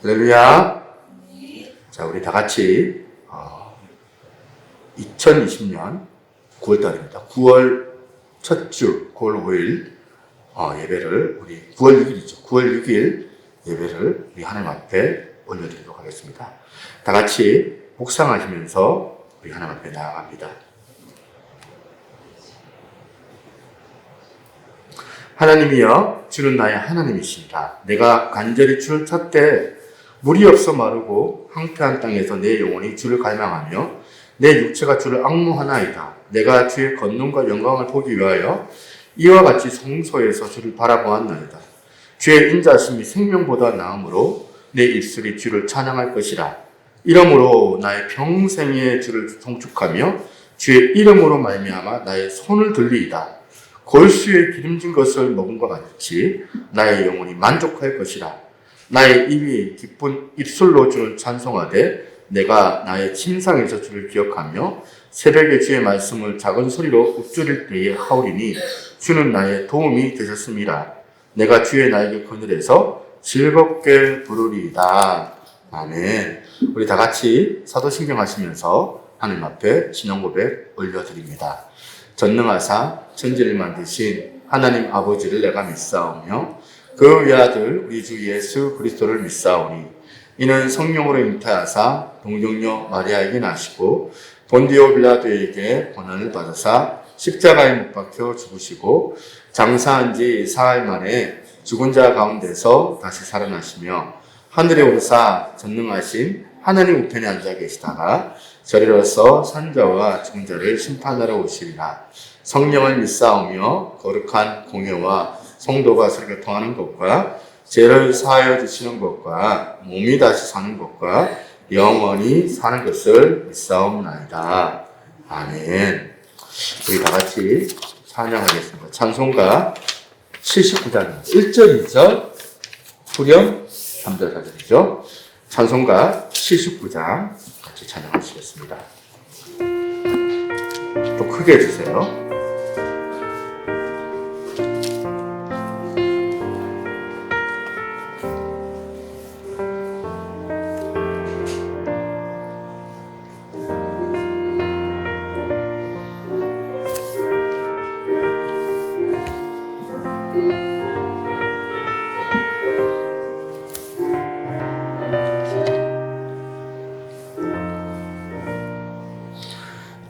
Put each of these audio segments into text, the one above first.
할렐루야. 자, 우리 다 같이 2020년 9월달입니다. 9월 첫 주, 9월 5일 예배를 우리 9월 6일이죠. 9월 6일 예배를 우리 하나님 앞에 올려드리도록 하겠습니다. 다 같이 묵상하시면서 우리 하나님 앞에 나아갑니다. 하나님이여, 주는 나의 하나님이십니다. 내가 간절히 주를 찾되 물이 없어 마르고 황폐한 땅에서 내 영혼이 주를 갈망하며 내 육체가 주를 앙무하나이다. 내가 주의 권능과 영광을 보기 위하여 이와 같이 성소에서 주를 바라보았나이다. 주의 인자심이 생명보다 나음으로 내 입술이 주를 찬양할 것이라. 이러므로 나의 평생에 주를 송축하며 주의 이름으로 말미암아 나의 손을 들리이다. 골수에 기름진 것을 먹은과 같이 나의 영혼이 만족할 것이라. 나의 입이 기쁜 입술로 주를 찬송하되 내가 나의 침상에서 주를 기억하며 새벽에 주의 말씀을 작은 소리로 읊조릴 때에 하오리니 주는 나의 도움이 되셨습니다. 내가 주의 나에게 그늘에서 즐겁게 부르리이다. 아멘. 우리 다 같이 사도신경 하시면서 하나님 앞에 신앙 고백 올려드립니다. 전능하사 천지를 만드신 하나님 아버지를 내가 믿사오며 그 외아들 우리 주 예수 그리스도를 믿사오니 이는 성령으로 잉태하사 동정녀 마리아에게 나시고 본디오 빌라도에게 고난을 받으사 십자가에 못 박혀 죽으시고 장사한 지 사흘 만에 죽은 자 가운데서 다시 살아나시며 하늘에 오르사 전능하신 하나님 우편에 앉아 계시다가 저리로서 산자와 죽은 자를 심판하러 오시리라. 성령을 믿사오며 거룩한 공예와 성도가 서로 교통하는 것과 죄를 사하여 주시는 것과 몸이 다시 사는 것과 영원히 사는 것을 믿사옵나이다. 아멘. 우리 다 같이 찬양하겠습니다. 찬송가 79장 1절 2절 후렴 3절 4절이죠. 찬송가 79장 같이 찬양하시겠습니다. 또 크게 해주세요.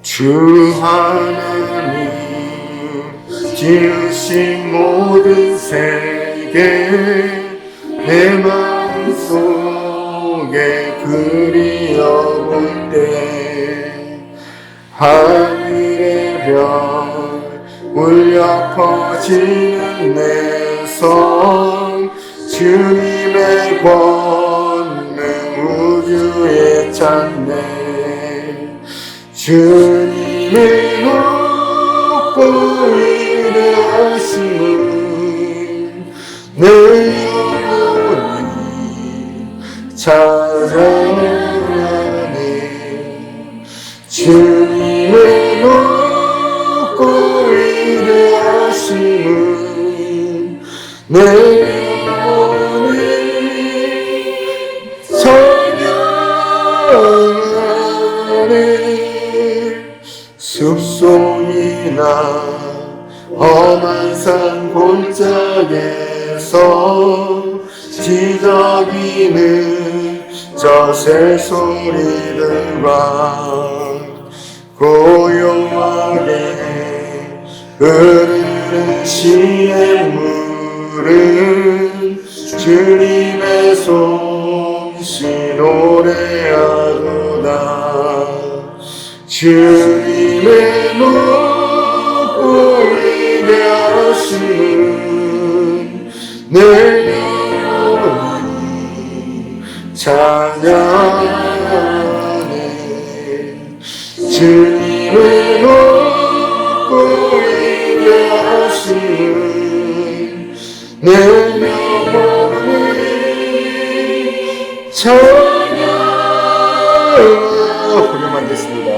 주 하나님 지으신 모든 세계 내 마음속에 그리워볼 때 하늘의 별 울려 퍼지는 내 손 주님의 권능 우주에 찾네. 주님의 높고 위대하심은 내 영혼이 찾아가네. 주님의 높고 위대하심은 내 영혼이 찬양하네. 숲속이나 험한 산 골짜기에서 지저귀는 저 새소리들과 고요하게 흐르는 시냇물은 주님의 솜씨 노래하도다. 주님의 높고 위대하심은 내 영혼이 찬양하네. 주님의 높고 위대하심은 내 영혼이 찬양하네. 부르면 됐습니다.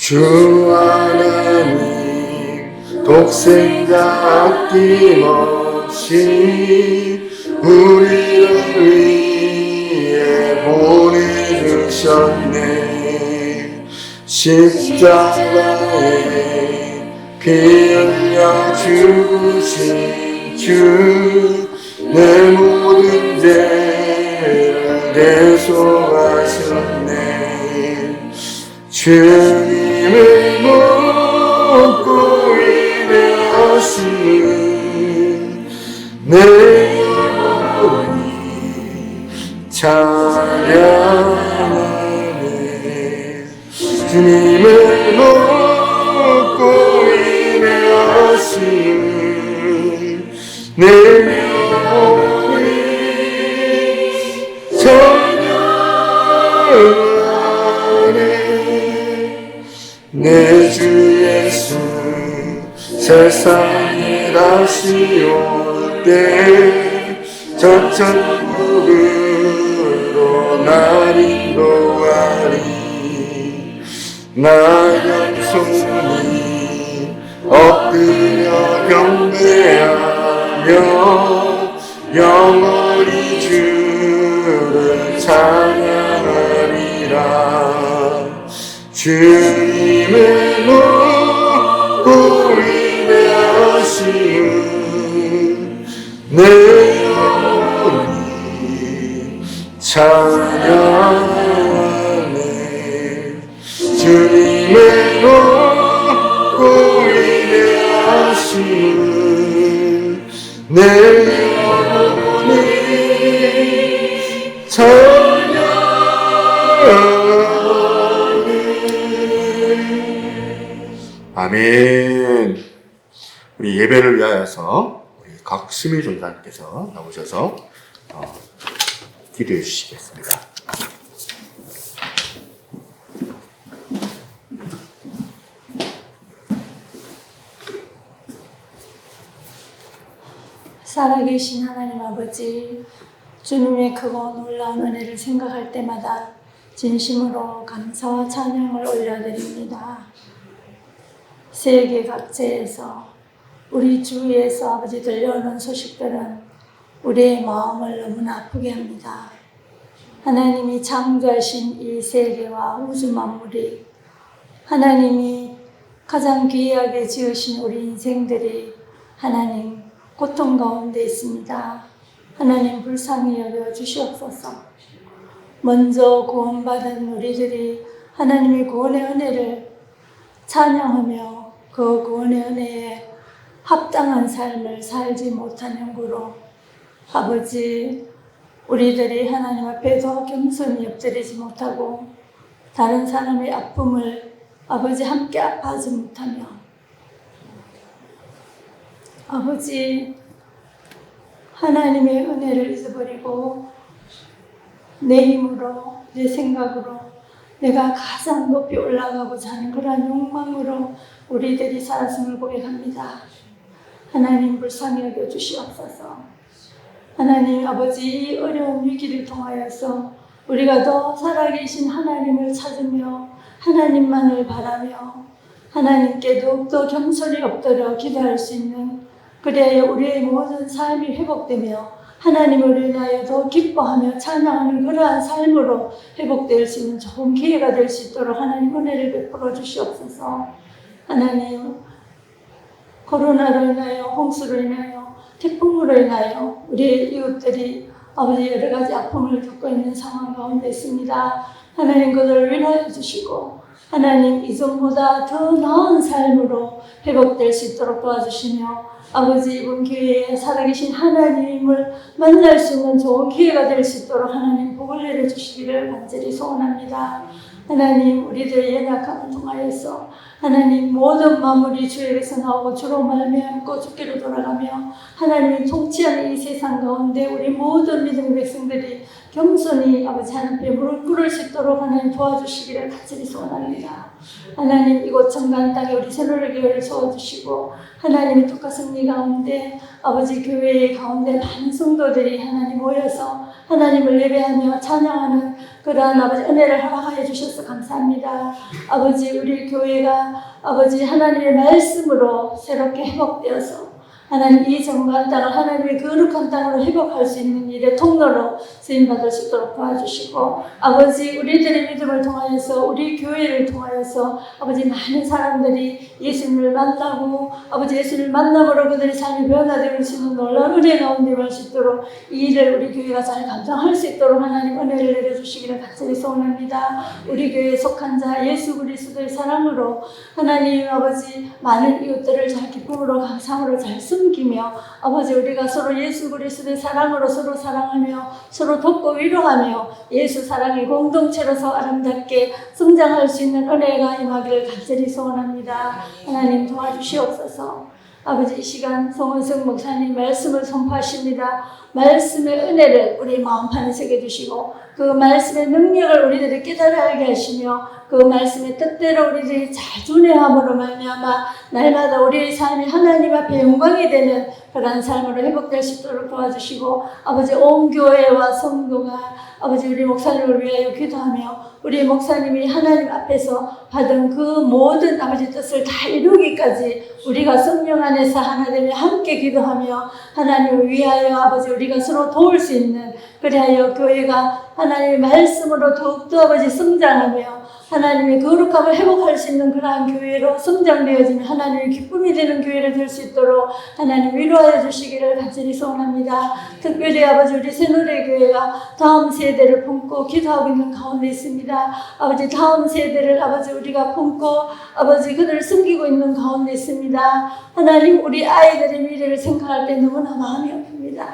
주 하나님 독생자 아낌없이 우리를 위해 보내주셨네. 십자가에 피 흘려 죽으신 주 내 모든 죄를 대속하셨네. 주님을 묻고 위대하심을 내 영혼이 찬양하네. 주님을 묻고 위대하심을 내 영혼이 찬양하네. 내 주 예수 세상에 다시 올 때 저 천국으로 날 인도하리. 나 영손이 엎드려 경배하며 영원히 주를 찬양하리라. 주님의 묻고 위대하심을 내 영혼이 찬양하네. 주님의 묻고 위대하심을 내 영혼이 아멘. 우리 예배를 위하여서 우리 각심의 전사님께서 나오셔서 기도해 주시겠습니다. 살아계신 하나님 아버지, 주님의 크고 놀라운 은혜를 생각할 때마다 진심으로 감사와 찬양을 올려드립니다. 세계 각지에서 우리 주위에서 아버지 들려오는 소식들은 우리의 마음을 너무나 아프게 합니다. 하나님이 창조하신 이 세계와 우주 만물이, 하나님이 가장 귀하게 지으신 우리 인생들이 하나님 고통 가운데 있습니다. 하나님 불쌍히 여겨 주시옵소서. 먼저 구원받은 우리들이 하나님의 구원의 은혜를 찬양하며 그 구원의 은혜에 합당한 삶을 살지 못한 행구로 아버지, 우리들이 하나님 앞에 더 겸손히 엎드리지 못하고 다른 사람의 아픔을 아버지 함께 아파하지 못하며 아버지, 하나님의 은혜를 잊어버리고 내 힘으로, 내 생각으로 내가 가장 높이 올라가고자 하는 그러한 욕망으로 우리들이 살았음을 고백합니다. 하나님 불쌍히 여겨 주시옵소서. 하나님 아버지, 이 어려운 위기를 통하여서 우리가 더 살아계신 하나님을 찾으며 하나님만을 바라며 하나님께 더욱더 겸손히 엎드려 기도할 수 있는, 그래야 우리의 모든 삶이 회복되며 하나님을 인하여 더 기뻐하며 찬양하는 그러한 삶으로 회복될 수 있는 좋은 기회가 될 수 있도록 하나님 은혜를 베풀어 주시옵소서. 하나님, 코로나로 인하여, 홍수로 인하여, 태풍으로 인하여 우리 이웃들이 아버지 여러 가지 아픔을 겪고 있는 상황 가운데 있습니다. 하나님 그들을 위로해 주시고 하나님 이전보다 더 나은 삶으로 회복될 수 있도록 도와주시며 아버지, 이번 기회에 살아계신 하나님을 만날 수 있는 좋은 기회가 될 수 있도록 하나님 복을 내려주시기를 간절히 소원합니다. 하나님, 우리들의 연약함을 통하여서 하나님 모든 만물이 주에게서 나오고 주로 말미암고 주께로 돌아가며 하나님이 통치하는 이 세상 가운데 우리 모든 믿음의 백성들이 겸손히 아버지 하나님께 무릎 꿇을 수 있도록 하나님 도와주시기를 간절히 소원합니다. 하나님, 이곳 청간 땅에 우리 새로운 교회를 세워주시고 하나님의 독한 승리 가운데 아버지 교회의 가운데 많은 성도들이 하나님 모여서 하나님을 예배하며 찬양하는 그러한 아버지 은혜를 허락하여 주셔서 감사합니다. 아버지 우리 교회가 아버지 하나님의 말씀으로 새롭게 회복되어서 하나님 이 정말 땅을 하나님의 거룩한 땅으로 회복할 수 있는 일의 통로로 쓰임받을 수 있도록 도와주시고 아버지 우리들의 믿음을 통하여서 우리 교회를 통하여서 아버지 많은 사람들이 예수님을 만나고 아버지 예수님을 만남으로 그들의 삶이 변화될 수 있는 놀라운 은혜 가운데 갈 수 있도록 이 일을 우리 교회가 잘 감당할 수 있도록 하나님 은혜를 내려주시기를 간절히 소원합니다. 우리 교회에 속한 자 예수 그리스도의 사랑으로 하나님 아버지 많은 이웃들을 잘 기쁨으로 감사함으로 잘 숨기며 아버지 우리가 서로 예수 그리스도의 사랑으로 서로 사랑하며 서로 돕고 위로하며 예수 사랑의 공동체로서 아름답게 성장할 수 있는 은혜가 임하기를 간절히 소원합니다. 하나님 도와주시옵소서. 아버지 이 시간 송은석 목사님 말씀을 선포하십니다. 말씀의 은혜를 우리 마음판에 새겨주시고 그 말씀의 능력을 우리들이 깨달아 알게 하시며 그 말씀의 뜻대로 우리들이 잘 준행함으로 말미암아 날마다 우리의 삶이 하나님 앞에 영광이 되는 그러한 삶으로 회복될 수 있도록 도와주시고 아버지 온 교회와 성도가 아버지 우리 목사님을 위하여 기도하며 우리 목사님이 하나님 앞에서 받은 그 모든 아버지 뜻을 다 이루기까지 우리가 성령 안에서 하나 되며 함께 기도하며 하나님을 위하여 아버지 우리가 서로 도울 수 있는 그리하여 교회가 하나님의 말씀으로 더욱더 아버지 성장하며 하나님의 거룩함을 회복할 수 있는 그러한 교회로 성장되어지는 하나님의 기쁨이 되는 교회를 될 수 있도록 하나님 위로하여 주시기를 간절히 소원합니다. 특별히 아버지 우리 새노래교회가 다음 세대를 품고 기도하고 있는 가운데 있습니다. 아버지 다음 세대를 아버지 우리가 품고 아버지 그들을 섬기고 있는 가운데 있습니다. 하나님 우리 아이들의 미래를 생각할 때 너무나 마음이 아픕니다.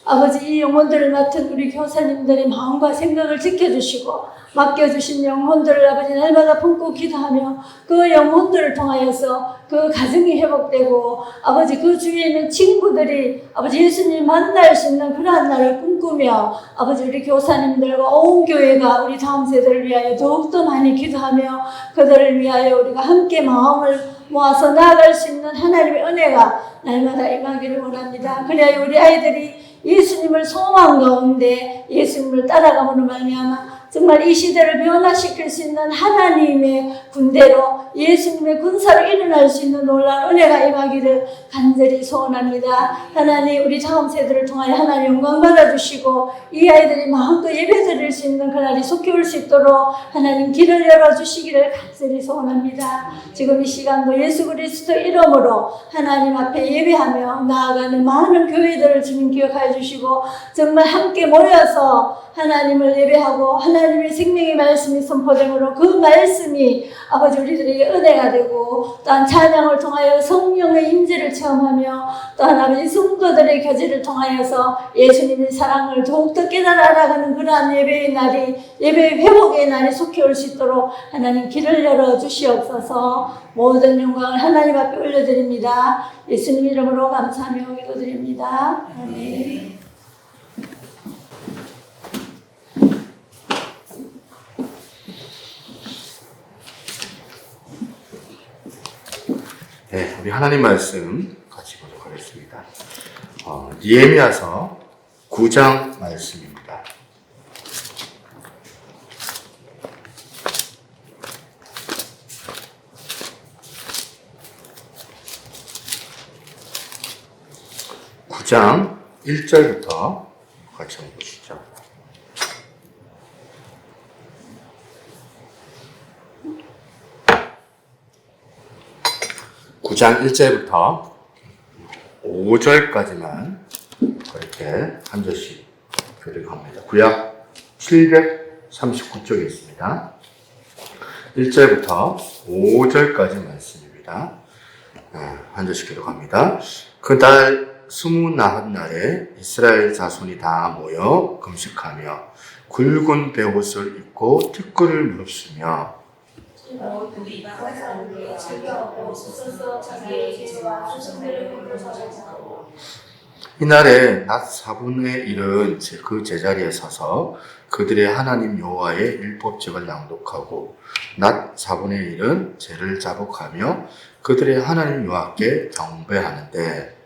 아버지 이 영혼들을 맡은 우리 교사님들의 마음과 생각을 지켜주시고 맡겨주신 영혼들을 아버지 날마다 품고 기도하며 그 영혼들을 통하여서 그 가정이 회복되고 아버지 그 주위에 있는 친구들이 아버지 예수님 만날 수 있는 그러한 날을 꿈꾸며 아버지 우리 교사님들과 온 교회가 우리 다음 세대를 위하여 더욱더 많이 기도하며 그들을 위하여 우리가 함께 마음을 모아서 나아갈 수 있는 하나님의 은혜가 날마다 임하기를 원합니다. 그래야 우리 아이들이 예수님을 소망 가운데 예수님을 따라감으로 말미암아 정말 이 시대를 변화시킬 수 있는 하나님의 군대로 예수님의 군사로 일어날 수 있는 놀라운 은혜가 임하기를 간절히 소원합니다. 하나님 우리 다음 세대를 통하여 하나님 영광 받아주시고 이 아이들이 마음껏 예배드릴 수 있는 그날이 속히 올 수 있도록 하나님 길을 열어주시기를 간절히 소원합니다. 지금 이 시간도 예수 그리스도 이름으로 하나님 앞에 예배하며 나아가는 많은 교회들을 주님 기억하여 주시고 정말 함께 모여서 하나님을 예배하고 하나님의 생명의 말씀이 선포되므로 그 말씀이 아버지 우리들에게 은혜가 되고 또한 찬양을 통하여 성령의 임재를 체험하며 또한 아버지 성도들의 교제를 통하여서 예수님의 사랑을 더욱더 깨달아 알아가는 그러한 예배의 날이 예배의 회복의 날이 속히 올 수 있도록 하나님 길을 열어 주시옵소서. 모든 영광을 하나님 앞에 올려드립니다. 예수님 이름으로 감사하며 기도드립니다. 아멘. 네, 우리 하나님 말씀 같이 보도록 하겠습니다. 니에미야서 9장 말씀입니다. (9장) 1절부터 같이 한번 보시죠. (9장) 1절부터 5절까지만 이렇게 한 절씩 교독합니다. 구약 739쪽에 있습니다. 1절부터 5절까지 말씀입니다. 한 절씩 교독합니다. 그날 29날에 이스라엘 자손이 다 모여 금식하며 굵은 베옷을 입고 티끌을 무릅쓰며 이날에 낮 4분의 1은 그 제자리에 서서 그들의 하나님 여호와의 율법책을 낭독하고 낮 4분의 1은 죄를 자복하며 그들의 하나님 여호와께 경배하는데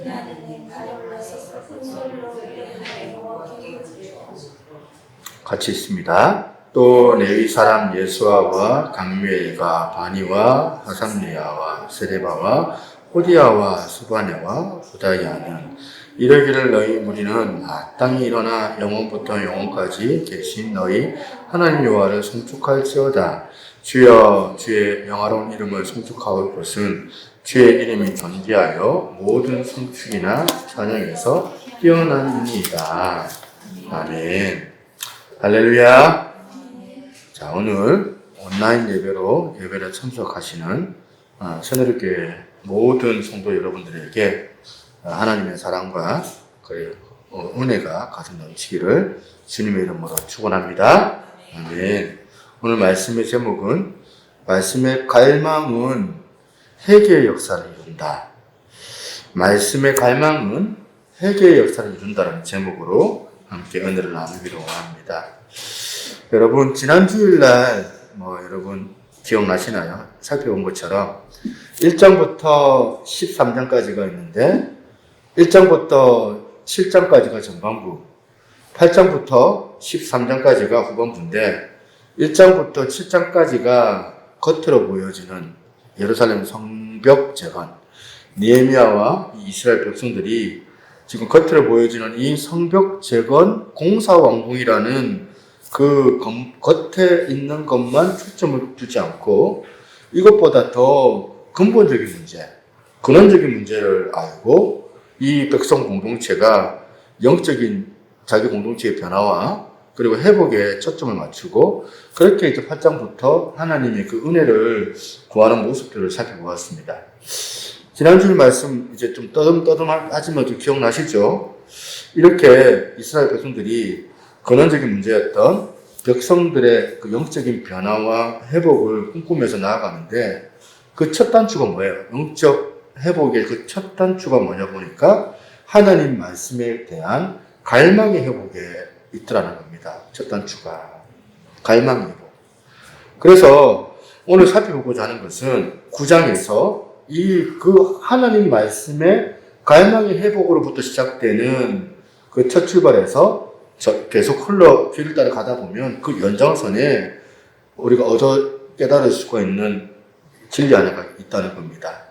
하나님 달려올라서서 큰 소리로 우리의 여호와 같이 있습니다. 또 레위 사람 예수아와 강미엘과 바니와 하삼리아와 세레바와 호디아와 스바냐와 부다야는 이러기를 너희 무리는 마땅히 일어나 영원부터 영원까지 계신 너희 하나님 여호와를 송축할지어다. 주여 주의 영화로운 이름을 송축하올 것은 주의 이름이 존귀하여 모든 성축이나 찬양에서 뛰어난이니이다. 아멘. 할렐루야. 자, 오늘 온라인 예배를 참석하시는 새누리교회 모든 성도 여러분들에게 하나님의 사랑과 은혜가 가득 넘치기를 주님의 이름으로 축원합니다. 아멘. 오늘 말씀의 제목은 말씀의 갈망은 회개의 역사를 이룬다. 말씀의 갈망은 회개의 역사를 이룬다는 제목으로 함께 은혜를 나누기로 합니다. 여러분, 지난 주일날 여러분 기억나시나요? 살펴본 것처럼 1장부터 13장까지가 있는데 1장부터 7장까지가 전반부, 8장부터 13장까지가 후반부인데 1장부터 7장까지가 겉으로 보여지는 예루살렘 성벽 재건, 느헤미야와 이스라엘 백성들이 지금 겉으로 보여지는 이 성벽 재건 공사왕궁이라는 그 겉에 있는 것만 초점을 두지 않고 이것보다 더 근본적인 문제, 근원적인 문제를 알고 이 백성 공동체가 영적인 자기 공동체의 변화와 그리고 회복에 초점을 맞추고 그렇게 이제 8장부터 하나님의 그 은혜를 구하는 모습들을 살펴보았습니다. 지난주 말씀 이제 좀 떠듬떠듬하지만 좀 기억나시죠? 이렇게 이스라엘 백성들이 근원적인 문제였던 백성들의 그 영적인 변화와 회복을 꿈꾸면서 나아가는데 그 첫 단추가 뭐예요? 영적 회복의 그 첫 단추가 뭐냐 보니까 하나님 말씀에 대한 갈망의 회복에 있더라는 겁니다. 첫 단추가 갈망의 회복. 그래서 오늘 살펴보고자 하는 것은 9장에서 그 하나님 말씀의 갈망의 회복으로부터 시작되는 그 첫 출발에서 계속 길을 따라 가다 보면 그 연장선에 우리가 깨달을 수가 있는 진리 하나가 있다는 겁니다.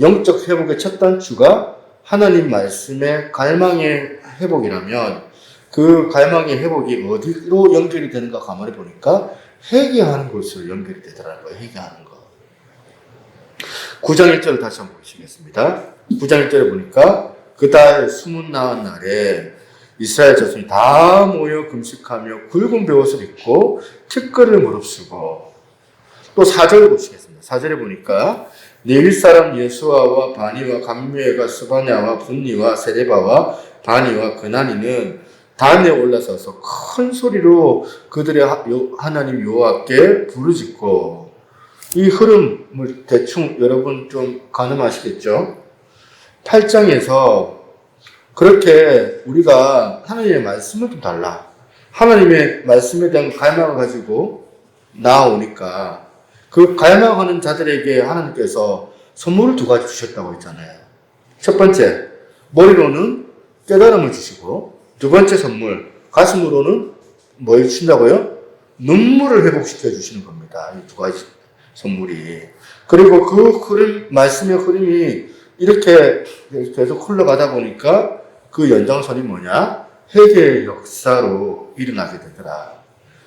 영적 회복의 첫 단추가 하나님 말씀의 갈망의 회복이라면 그 갈망의 회복이 어디로 연결이 되는가 가만히 보니까 회개하는 것으로 연결이 되더라는 거예요. 회개하는 거. 9장 1절을 다시 한번 보시겠습니다. 9장 1절에 보니까 그 달 수문 나은 날에 이스라엘 자손이 다 모여 금식하며 굵은 베옷을 입고 티끌을 무릅쓰고 또 4절을 보시겠습니다. 4절에 보니까 레위 사람 예수아와 바니와 감미엘과 스바냐와 분니와 세레바와 바니와 그나니는 단에 올라서서 큰 소리로 그들의 하나님 여호와께 부르짖고 이 흐름을 대충 여러분 좀 가늠하시겠죠? 8장에서 그렇게 우리가 하나님의 말씀을 좀 달라. 하나님의 말씀에 대한 갈망을 가지고 나아오니까 그 갈망하는 자들에게 하나님께서 선물을 2가지 주셨다고 했잖아요. 첫 번째, 머리로는 깨달음을 주시고 두 번째 선물, 가슴으로는 뭘 주신다고요? 눈물을 회복시켜 주시는 겁니다. 이 2가지 선물이. 그리고 그 말씀의 흐름이 이렇게 계속 흘러가다 보니까 그 연장선이 뭐냐? 회개의 역사로 일어나게 되더라.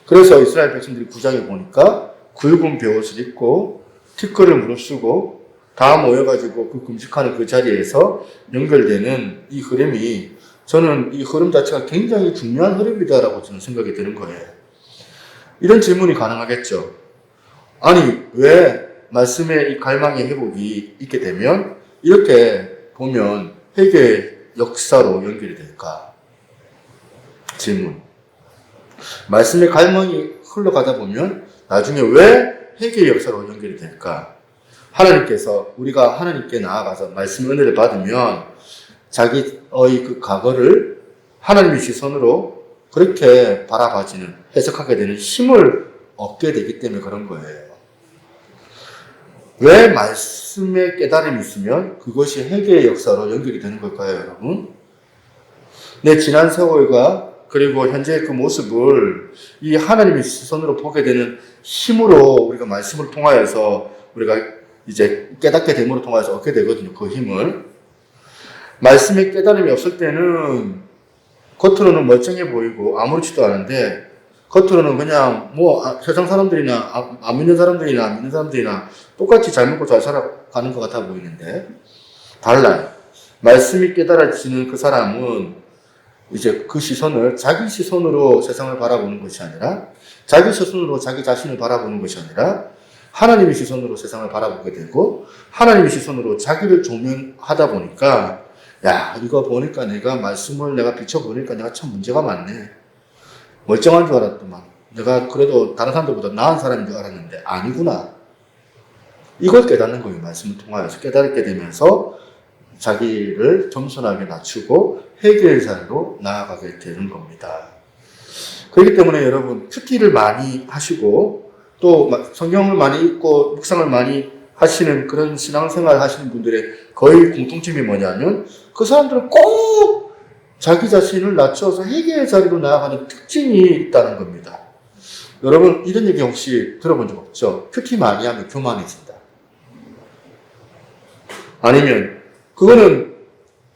그래서 이스라엘 백성들이 9장에 보니까 굵은 베옷을 입고 티끌을 무릅쓰고 다 모여가지고 그 금식하는 그 자리에서 연결되는 이 흐름이 저는 이 흐름 자체가 굉장히 중요한 흐름이다라고 저는 생각이 드는 거예요. 이런 질문이 가능하겠죠. 아니, 왜 말씀의 이 갈망의 회복이 있게 되면 이렇게 보면 회개의 역사로 연결이 될까? 질문. 말씀의 갈망이 흘러가다 보면 나중에 왜 회개의 역사로 연결이 될까? 하나님께서 우리가 하나님께 나아가서 말씀의 은혜를 받으면 자기의 그 과거를 하나님의 시선으로 그렇게 바라봐지는, 해석하게 되는 힘을 얻게 되기 때문에 그런 거예요. 왜 말씀의 깨달음이 있으면 그것이 회개의 역사로 연결이 되는 걸까요, 여러분? 내 지난 세월과 그리고 현재의 그 모습을 이 하나님의 시선으로 보게 되는 힘으로 우리가 말씀을 통하여서 우리가 이제 깨닫게 됨으로 통해서 얻게 되거든요. 그 힘을. 말씀의 깨달음이 없을 때는 겉으로는 멀쩡해 보이고 아무렇지도 않은데 겉으로는 그냥 뭐 세상 사람들이나 안 믿는 사람들이나 안 믿는 사람들이나 똑같이 잘 먹고 잘 살아가는 것 같아 보이는데 달라요. 말씀이 깨달아지는 그 사람은 이제 그 시선을 자기 시선으로 세상을 바라보는 것이 아니라 자기 시선으로 자기 자신을 바라보는 것이 아니라 하나님의 시선으로 세상을 바라보게 되고 하나님의 시선으로 자기를 조명하다 보니까 야 이거 보니까 내가 말씀을 내가 비춰보니까 내가 참 문제가 많네. 멀쩡한 줄 알았더만 내가 그래도 다른 사람들보다 나은 사람인 줄 알았는데 아니구나. 이걸 깨닫는 거예요. 말씀을 통하여서 깨닫게 되면서 자기를 겸손하게 낮추고 회개의 자리로 나아가게 되는 겁니다. 그렇기 때문에 여러분 큐티를 많이 하시고 또 성경을 많이 읽고 묵상을 많이 하시는 그런 신앙생활 하시는 분들의 거의 공통점이 뭐냐면 그 사람들은 꼭 자기 자신을 낮춰서 회개의 자리로 나아가는 특징이 있다는 겁니다. 여러분 이런 얘기 혹시 들어본 적 없죠? 큐티 많이 하면 교만해진다. 아니면 그거는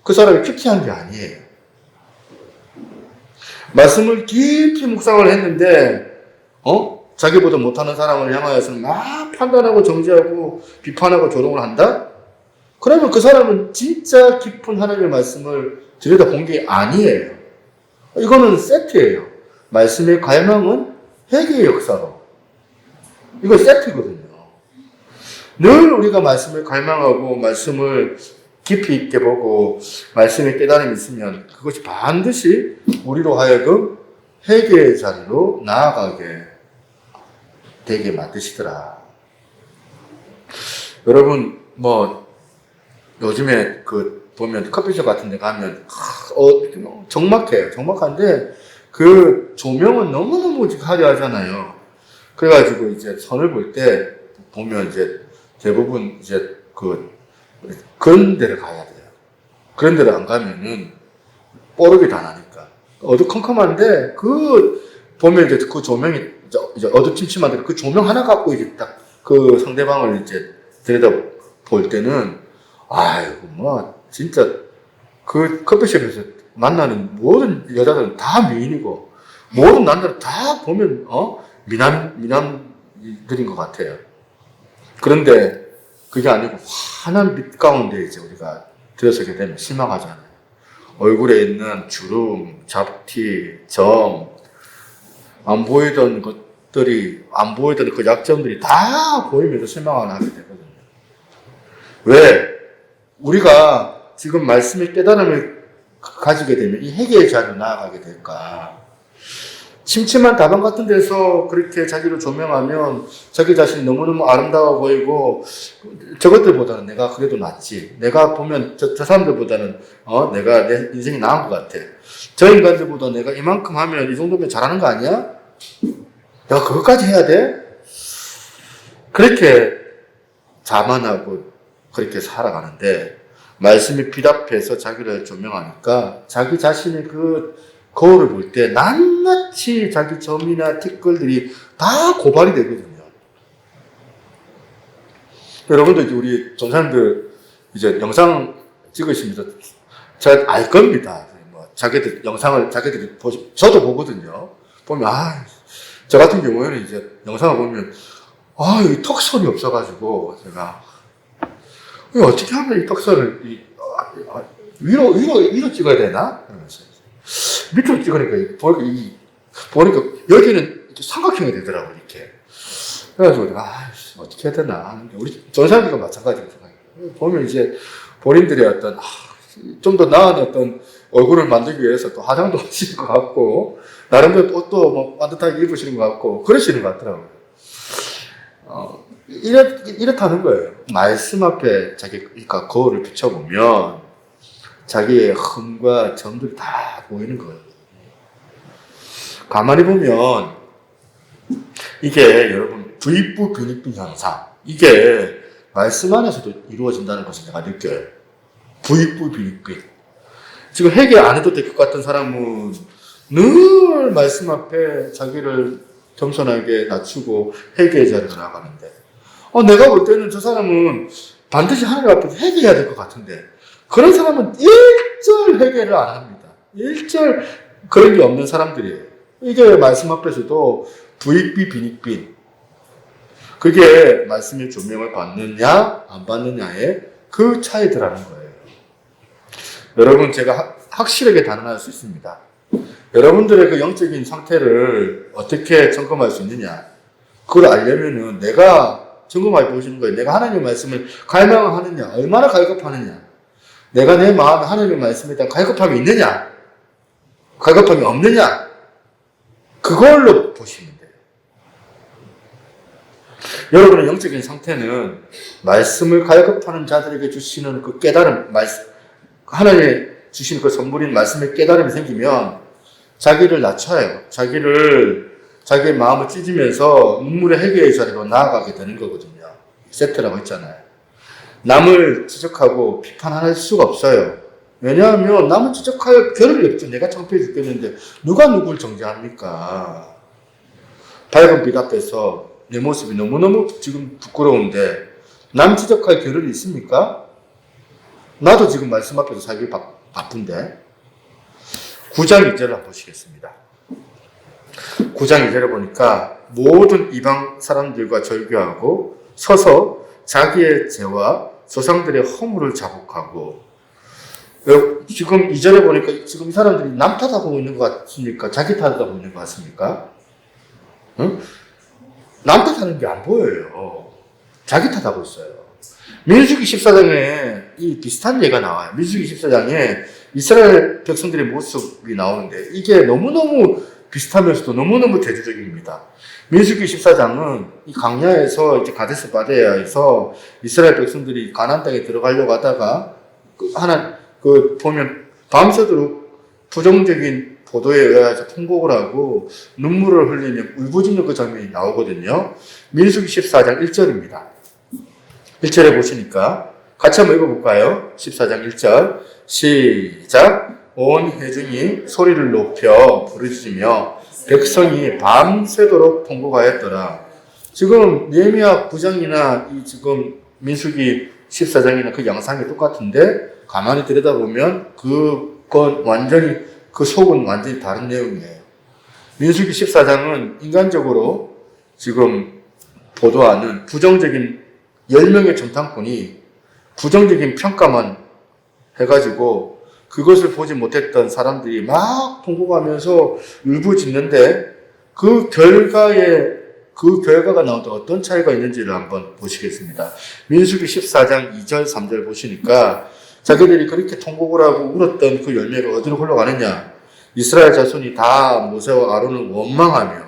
그 사람이 큐티한 게 아니에요. 말씀을 깊이 묵상을 했는데 자기보다 못하는 사람을 향하여서는 막 판단하고 정죄하고 비판하고 조롱을 한다? 그러면 그 사람은 진짜 깊은 하나님의 말씀을 들여다본 게 아니에요. 이거는 세트예요. 말씀의 갈망은 회개의 역사로. 이거 세트거든요. 늘 우리가 말씀을 갈망하고 말씀을 깊이 있게 보고 말씀의 깨달음이 있으면 그것이 반드시 우리로 하여금 회개의 자리로 나아가게 되게 만드시더라. 여러분 요즘에 보면 커피숍 같은 데 가면 적막해요. 적막한데 그 조명은 너무너무 화려하잖아요. 그래가지고 이제 선을 볼 때 보면 이제 대부분 이제 그런 데를 가야 돼요. 그런 데를 안 가면은 뽀록이 다 나니까. 어두컴컴한데 보면 이제 그 조명이 이제 어두침침한데 그 조명 하나 갖고 이제 딱 그 상대방을 이제 들여다 볼 때는 아이고 진짜 그 커피숍에서 만나는 모든 여자들은 다 미인이고 모든 남자들 다 보면 미남들인 것 같아요. 그런데 그게 아니고 환한 빛 가운데 이제 우리가 들어서게 되면 실망하잖아요. 얼굴에 있는 주름, 잡티, 점, 안 보이던 그 약점들이 다 보이면서 실망을 하게 되거든요. 왜? 우리가 지금 말씀의 깨달음을 가지게 되면 이 회개의 자리로 나아가게 될까? 침침한 다방 같은 데서 그렇게 자기를 조명하면 자기 자신이 너무너무 아름다워 보이고 저것들보다는 내가 그래도 낫지. 내가 보면 저 사람들보다는 내가 내 인생이 나은 것 같아. 저 인간들보다 내가 이만큼 하면 이 정도면 잘하는 거 아니야? 내가 그것까지 해야 돼? 그렇게 자만하고 그렇게 살아가는데 말씀이 빛 앞에서 자기를 조명하니까 자기 자신의 그 거울을 볼 때 낱낱이 자기 점이나 티끌들이 다 고발이 되거든요. 여러분들 이제 우리 전사님들 이제 영상 찍으시면서 잘 알 겁니다. 자기들 영상을 자기들이 저도 보거든요. 보면 저 같은 경우에는 이제 영상을 보면 이 턱선이 없어가지고 제가 어떻게 하면 이 턱선을 위로 찍어야 되나? 밑으로 찍으니까 보니까 여기는 삼각형이 되더라고 이렇게. 그래가지고 내가 어떻게 해야 되나 하는데 우리 전사님들과 마찬가지로 보면 이제 본인들의 어떤 좀 더 나은 어떤 얼굴을 만들기 위해서 또 화장도 하시는 것 같고 나름대로 옷도 반듯하게 입으시는 것 같고 그러시는 것 같더라고요. 이렇다는 거예요. 말씀 앞에 자기가 거울을 비춰보면 자기의 흠과 점들이 다 보이는 거예요. 가만히 보면 이게 여러분 부익부 빈익빈 현상 이게 말씀 안에서도 이루어진다는 것을 내가 느껴요. 부익부빈익빈. 지금 회개 안 해도 될 것 같은 사람은 늘 말씀 앞에 자기를 겸손하게 낮추고 회개의 자리로 나가는데, 내가 볼 때는 저 사람은 반드시 하나님 앞에서 회개해야 될 것 같은데, 그런 사람은 일절 회개를 안 합니다. 일절 그런 게 없는 사람들이에요. 이게 말씀 앞에서도 부익비빈익빈. 그게 말씀의 조명을 받느냐 안 받느냐의 그 차이더라는 거예요. 여러분, 제가 확실하게 단언할 수 있습니다. 여러분들의 그 영적인 상태를 어떻게 점검할 수 있느냐? 그걸 알려면은 내가 점검해 보시는 거예요. 내가 하나님의 말씀을 갈망하느냐, 얼마나 갈급하느냐, 내가 내 마음에 하나님의 말씀에 대한 갈급함이 있느냐, 갈급함이 없느냐, 그걸로 보시면 돼요. 여러분의 영적인 상태는 말씀을 갈급하는 자들에게 주시는 그 깨달음, 하나님의 주시는 그 선물인 말씀의 깨달음이 생기면 자기를 낮춰요. 자기의 마음을 찢으면서 눈물의 회개의 자리로 나아가게 되는 거거든요. 세트라고 했잖아요. 남을 지적하고 비판할 수가 없어요. 왜냐하면 남을 지적할 겨를이 없죠. 내가 창피해 죽겠는데 누가 누굴 정죄합니까? 밝은 빛 앞에서 내 모습이 너무너무 지금 부끄러운데 남 지적할 겨를이 있습니까? 나도 지금 말씀 앞에서 살기 바쁜데. 9장 2절을 한번 보시겠습니다. 9장 2절을 보니까 모든 이방 사람들과 절교하고 서서 자기의 죄와 조상들의 허물을 자복하고. 지금 2절에 보니까 지금 이 사람들이 남 탓하고 있는 것 같습니까? 자기 탓하고 있는 것 같습니까? 응? 남 탓하는 게 안 보여요. 자기 탓하고 있어요. 민수기 14장에 이 비슷한 예가 나와요. 민수기 14장에 이스라엘 백성들의 모습이 나오는데 이게 너무너무 비슷하면서도 너무너무 대조적입니다. 민수기 14장은 이 광야에서 이제 가데스 바네아에서 이스라엘 백성들이 가나안 땅에 들어가려고 하다가 보면 밤새도록 부정적인 보도에 의해서 통곡을 하고 눈물을 흘리며 울부짖는 그 장면이 나오거든요. 민수기 14장 1절입니다. 1절에 보시니까 같이 한번 읽어볼까요? 14장 1절 시작. 온 회중이 소리를 높여 부르짖으며 백성이 밤새도록 통곡하였더라. 지금 예레미야 9장이나 이 지금 민수기 14장이나 그 양상이 똑같은데 가만히 들여다보면 그 속은 완전히 다른 내용이에요. 민수기 14장은 인간적으로 지금 보도하는 부정적인 10명의 정탐꾼이 부정적인 평가만 해가지고 그것을 보지 못했던 사람들이 막 통곡하면서 울부짖는데 그 결과가 나오다 어떤 차이가 있는지를 한번 보시겠습니다. 민수기 14장 2절 3절 보시니까 자기들이 그렇게 통곡을 하고 울었던 그 열매가 어디로 흘러가느냐? 이스라엘 자손이 다 모세와 아론을 원망하며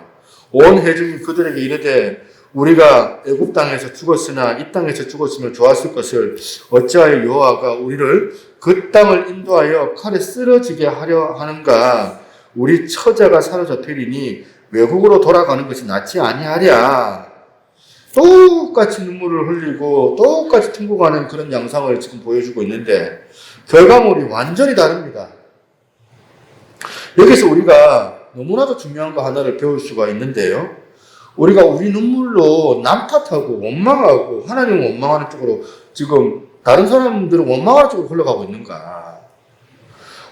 온 회중이 그들에게 이르되 우리가 애굽 땅에서 죽었으나 이 땅에서 죽었으면 좋았을 것을 어찌하여 여호와가 우리를 그 땅을 인도하여 칼에 쓰러지게 하려 하는가? 우리 처자가 사로잡히리니 외국으로 돌아가는 것이 낫지 아니하랴. 똑같이 눈물을 흘리고 똑같이 통곡하는 그런 양상을 지금 보여주고 있는데 결과물이 완전히 다릅니다. 여기서 우리가 너무나도 중요한 거 하나를 배울 수가 있는데요. 우리가 우리 눈물로 남 탓하고 원망하고 하나님을 원망하는 쪽으로 지금 다른 사람들은 원망하는 쪽으로 흘러가고 있는가?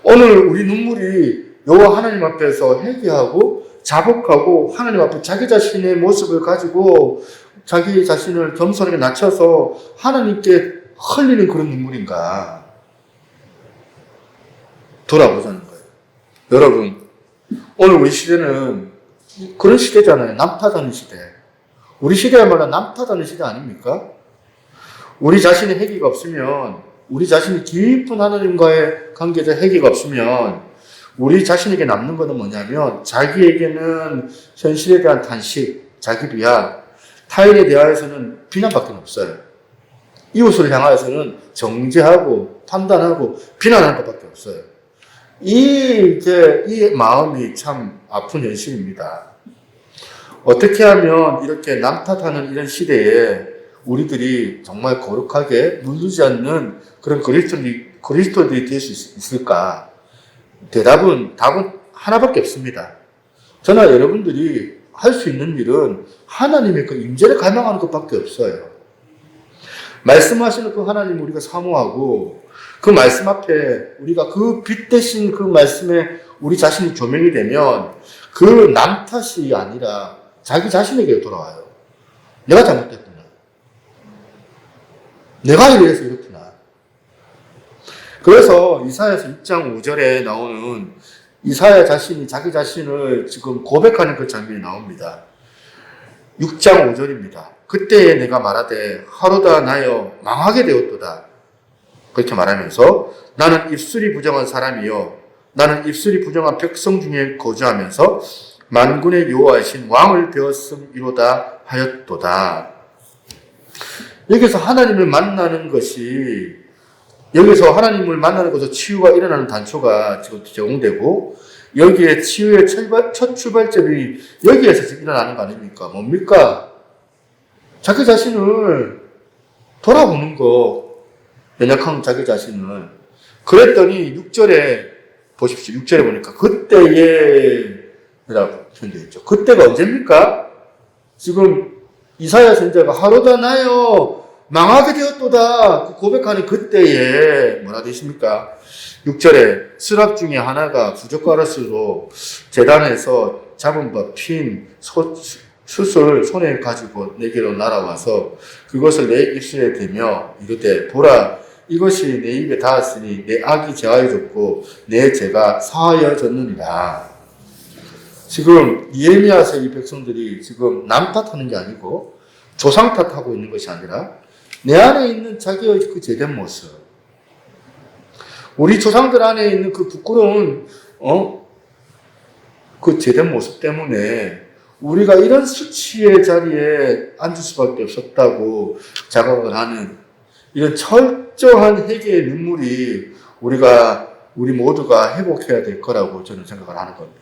오늘 우리 눈물이 여호와 하나님 앞에서 회개하고 자복하고 하나님 앞에 자기 자신의 모습을 가지고 자기 자신을 겸손하게 낮춰서 하나님께 흘리는 그런 눈물인가? 돌아보자는 거예요. 여러분, 오늘 우리 시대는 그런 시대잖아요. 남 탓하는 시대. 우리 시대야말로 남 탓하는 시대 아닙니까? 우리 자신의 회개가 없으면, 우리 자신이 깊은 하나님과의 관계적 회개가 없으면 우리 자신에게 남는 것은 뭐냐면 자기에게는 현실에 대한 탄식, 자기 비하, 타인에 대하여서는 비난밖에 없어요. 이웃을 향하여서는 정죄하고 판단하고 비난하는 것밖에 없어요. 이 마음이 참 아픈 현실입니다. 어떻게 하면 이렇게 남 탓하는 이런 시대에 우리들이 정말 거룩하게 물들지 않는 그런 그리스도들이 될 수 있을까? 답은 하나밖에 없습니다. 저나 여러분들이 할 수 있는 일은 하나님의 그 임재를 갈망하는 것밖에 없어요. 말씀하시는 그 하나님을 우리가 사모하고 그 말씀 앞에 우리가 그 빛 대신 그 말씀에 우리 자신이 조명이 되면 그 남 탓이 아니라 자기 자신에게 돌아와요. 내가 잘못됐구나. 내가 이래서 이렇구나. 그래서 이사야서 6장 5절에 나오는 이사야 자신이 자기 자신을 지금 고백하는 그 장면이 나옵니다. 6장 5절입니다. 그때에 내가 말하되 하루다 나여 망하게 되었도다. 그렇게 말하면서 나는 입술이 부정한 사람이요 나는 입술이 부정한 백성 중에 거주하면서 만군의 여호와이신 왕을 되었음이로다 하였도다. 여기서 하나님을 만나는 것이 여기서 하나님을 만나는 것에서 치유가 일어나는 단초가 지금 제공되고 여기에 치유의 첫 출발점이 여기에서 지금 일어나는 거 아닙니까? 뭡니까? 자기 자신을 돌아보는 거. 연약한 자기 자신을. 그랬더니 6절에 보십시오. 6절에 보니까 그때에 라고 표현되어 있죠. 그때가 언제입니까? 지금 이사야 선지자가 하루다 나여 망하게 되었도다 고백하는 그때에 뭐라 되십니까? 6절에 스랍 중에 하나가 부젓가락으로 제단에서 잡은 바 핀 숯을 손에 가지고 내게로 날아와서 그것을 내 입술에 대며 이르되 보라 이것이 내 입에 닿았으니 내 악이 제하여졌고 내 죄가 사하여졌느니라. 지금 니에미아서 이 백성들이 지금 남 탓하는 게 아니고 조상 탓하고 있는 것이 아니라 내 안에 있는 자기의 그 죄된 모습, 우리 조상들 안에 있는 그 부끄러운 그 죄된 모습 때문에 우리가 이런 수치의 자리에 앉을 수밖에 없었다고 자각을 하는 이런 철저한 회개의 눈물이 우리 모두가 회복해야 될 거라고 저는 생각을 하는 겁니다.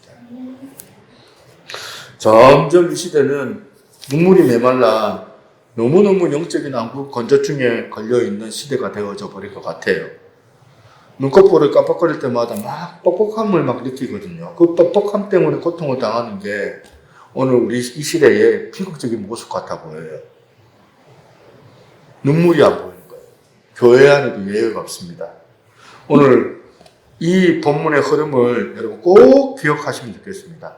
점점 이 시대는 눈물이 메말라 너무너무 영적인 안구 건조증에 걸려있는 시대가 되어져 버릴 것 같아요. 눈꺼풀을 깜빡거릴 때마다 막 뻑뻑함을 막 느끼거든요. 그 뻑뻑함 때문에 고통을 당하는 게 오늘 우리 이 시대의 비극적인 모습 같아 보여요. 눈물이 안 보이는 거예요. 교회 안에도 예외가 없습니다. 오늘 이 본문의 흐름을 여러분 꼭 기억하시면 좋겠습니다.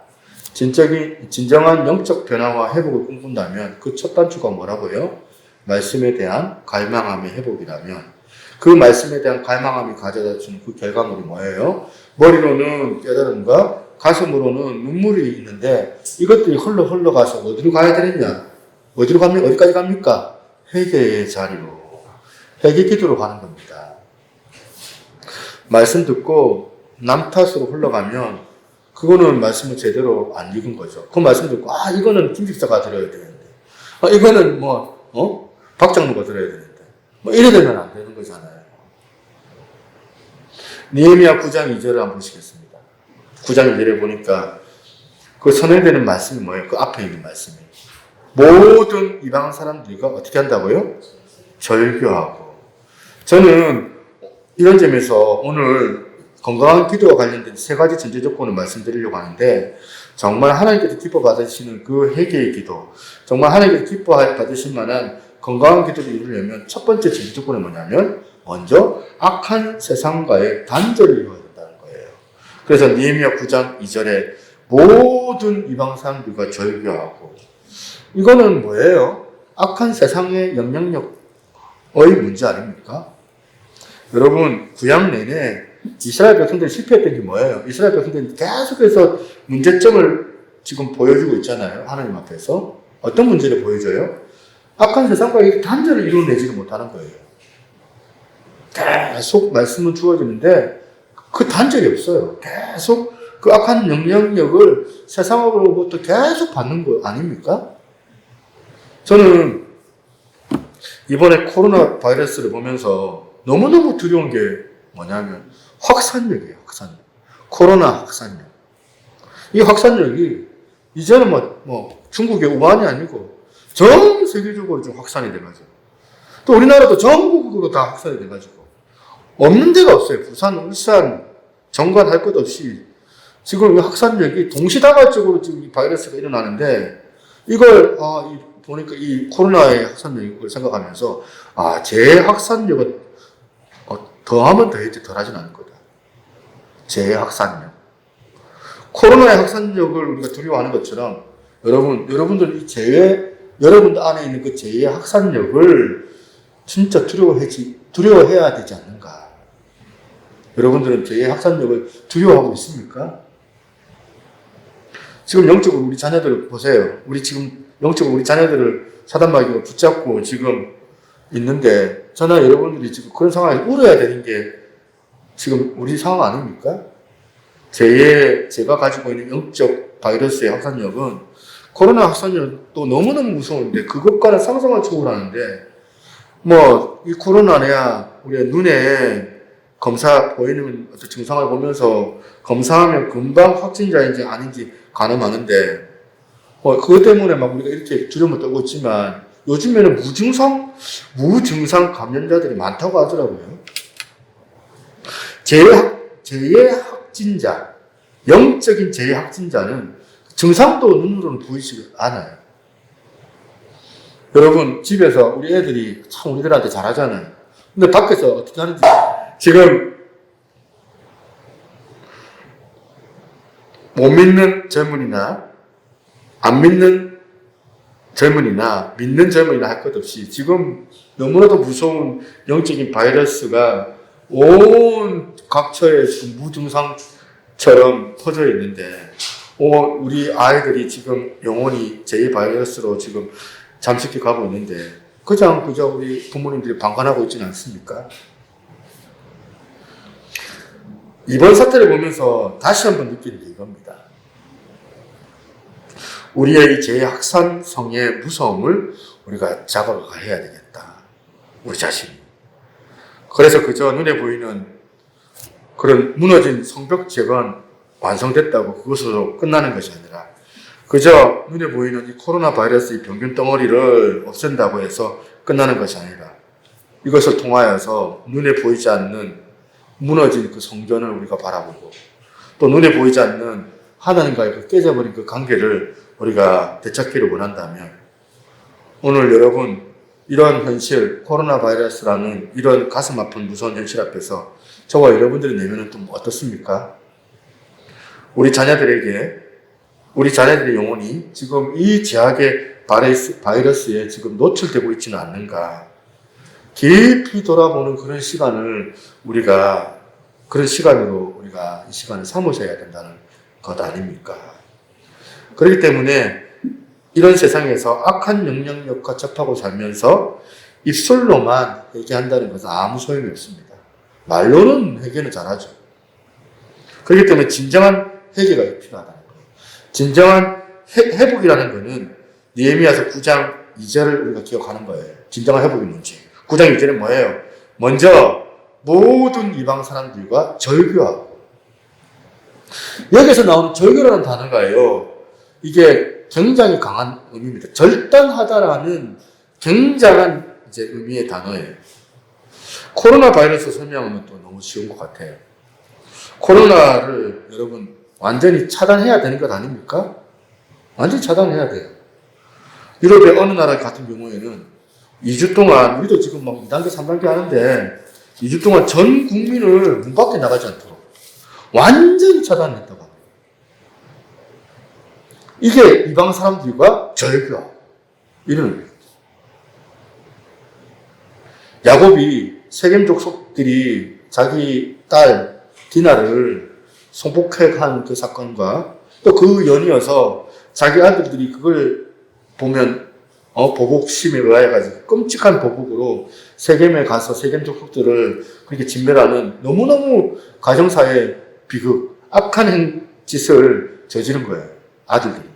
진정한 영적 변화와 회복을 꿈꾼다면 그 첫 단추가 뭐라고요? 말씀에 대한 갈망함의 회복이라면 그 말씀에 대한 갈망함이 가져다 주는 그 결과물이 뭐예요? 머리로는 깨달음과 가슴으로는 눈물이 있는데 이것들이 흘러가서 어디로 가야 되느냐? 어디까지 갑니까? 회개의 자리로, 회개 기도로 가는 겁니다. 말씀 듣고 남 탓으로 흘러가면 그거는 말씀을 제대로 안 읽은 거죠. 그 말씀 듣고 이거는 김 집사가 들어야 되는데 이거는 박 장로가 들어야 되는데 이래 되면 안 되는 거잖아요. 니에미야 9장 2절을 한번 보시겠습니다. 9장 2절에 보니까 그 선행되는 말씀이 뭐예요? 그 앞에 있는 말씀이 모든 이방 사람들과 어떻게 한다고요? 절교하고. 저는 이런 점에서 오늘 건강한 기도와 관련된 세 가지 전제 조건을 말씀드리려고 하는데 정말 하나님께서 기뻐 받으시는 그 회개의 기도, 정말 하나님께서 기뻐 받으실 만한 건강한 기도를 이루려면 첫 번째 전제 조건은 뭐냐면 먼저 악한 세상과의 단절을 이루어야 된다는 거예요. 그래서 니에미야 9장 2절에 모든 이방 사람들과 절교하고 이거는 뭐예요? 악한 세상의 영향력의 문제 아닙니까? 여러분 구약 내내 이스라엘 백성들이 실패했던 게 뭐예요? 이스라엘 백성들이 계속해서 문제점을 지금 보여주고 있잖아요. 하나님 앞에서. 어떤 문제를 보여줘요? 악한 세상과의 단절을 이루어내지를 못하는 거예요. 계속 말씀은 주어지는데 그 단절이 없어요. 계속 그 악한 영향력을 세상으로부터 계속 받는 거 아닙니까? 저는 이번에 코로나 바이러스를 보면서 너무너무 두려운 게 뭐냐면 확산력이에요. 확산력. 코로나 확산력. 이 확산력이 이제는 중국의 우한이 아니고 전 세계적으로 좀 확산이 돼가지고 또 우리나라도 전국으로 다 확산이 돼가지고 없는 데가 없어요. 부산, 울산, 정관 할 것 없이 지금 이 확산력이 동시다발적으로 지금 이 바이러스가 일어나는데 이걸 보니까 이 코로나의 확산력을 생각하면서 재확산력은 더하면 더했지 덜하진 않을 거다. 재확산력. 코로나의 확산력을 우리가 두려워하는 것처럼 여러분들 여러분들 안에 있는 그 재해 확산력을 진짜 두려워해야 되지 않는가? 여러분들은 재해 확산력을 두려워하고 있습니까? 지금 영적으로 우리 자녀들을 보세요. 지금 영적으로 우리 자녀들을 사단마귀가 붙잡고 지금 있는데 저나 여러분들이 지금 그런 상황에 울어야 되는 게 지금 우리 상황 아닙니까? 제가 가지고 있는 영적 바이러스의 확산력은 코로나 확산력도 너무너무 무서운데 그것과는 상상을 초월하는데 이 코로나야 우리가 눈에 검사 보이는 어떤 증상을 보면서 검사하면 금방 확진자인지 아닌지 가늠하는데 그것 때문에 막 우리가 이렇게 두려움을 떨고 있지만 요즘에는 무증상 감염자들이 많다고 하더라고요. 재해 확진자, 영적인 재해 확진자는 증상도 눈으로는 보이지 않아요. 여러분 집에서 우리 애들이 참 우리들한테 잘하잖아요. 근데 밖에서 어떻게 하는지 지금 못 믿는 젊은이나 안 믿는 젊은이나 믿는 젊은이나 할 것 없이 지금 너무나도 무서운 영적인 바이러스가 온 각처에 지금 무증상처럼 퍼져 있는데 우리 아이들이 지금 영혼이 제2 바이러스로 지금 잠식해 가고 있는데 그저 우리 부모님들이 방관하고 있지는 않습니까? 이번 사태를 보면서 다시 한번 느끼는 게 이겁니다. 우리의 이 재확산성의 무서움을 우리가 자각해야 되겠다. 우리 자신이. 그래서 그저 눈에 보이는 그런 무너진 성벽재건 완성됐다고 그것으로 끝나는 것이 아니라 그저 눈에 보이는 이 코로나 바이러스의 병균 덩어리를 없앤다고 해서 끝나는 것이 아니라 이것을 통하여서 눈에 보이지 않는 무너진 그 성전을 우리가 바라보고 또 눈에 보이지 않는 하나님과의 그 깨져버린 그 관계를 우리가 되찾기를 원한다면 오늘 여러분 이런 현실 코로나 바이러스라는 이런 가슴 아픈 무서운 현실 앞에서 저와 여러분들의 내면은 또 어떻습니까? 우리 자녀들의 영혼이 지금 이 제약의 바이러스에 지금 노출되고 있지는 않는가. 깊이 돌아보는 그런 시간으로 우리가 이 시간을 삼으셔야 된다는 것 아닙니까? 그렇기 때문에 이런 세상에서 악한 영향력과 접하고 살면서 입술로만 회개한다는 것은 아무 소용이 없습니다. 말로는 회개는 잘하죠. 그렇기 때문에 진정한 회개가 필요하다는 거예요. 진정한 회복이라는 것은 느헤미야서 9장 2절을 우리가 기억하는 거예요. 진정한 회복이 뭔지. 9장 2절은 뭐예요? 먼저 모든 이방 사람들과 절교하고. 여기서 나오는 절교라는 단어가요. 이게 굉장히 강한 의미입니다. 절단하다라는 굉장한 의미의 단어예요. 코로나 바이러스 설명하면 또 너무 쉬운 것 같아요. 코로나를 여러분 완전히 차단해야 되는 것 아닙니까? 완전히 차단해야 돼요. 유럽의 어느 나라 같은 경우에는 2주 동안 우리도 지금 막 2단계, 3단계 하는데 2주 동안 전 국민을 문 밖에 나가지 않도록 완전히 차단했다고 합니다. 이게 이방 사람들과 절교하고 이런 의미입니다. 야곱이 세겜 족속들이 자기 딸 디나를 성폭행한 그 사건과 또 그 연이어서 자기 아들들이 그걸 보면 보복심에 의하여가지고 끔찍한 보복으로 세겜에 가서 세겜 족속들을 그렇게 진멸하는 너무너무 가정사의 비극, 악한 짓을 저지른 거예요. 아들들이.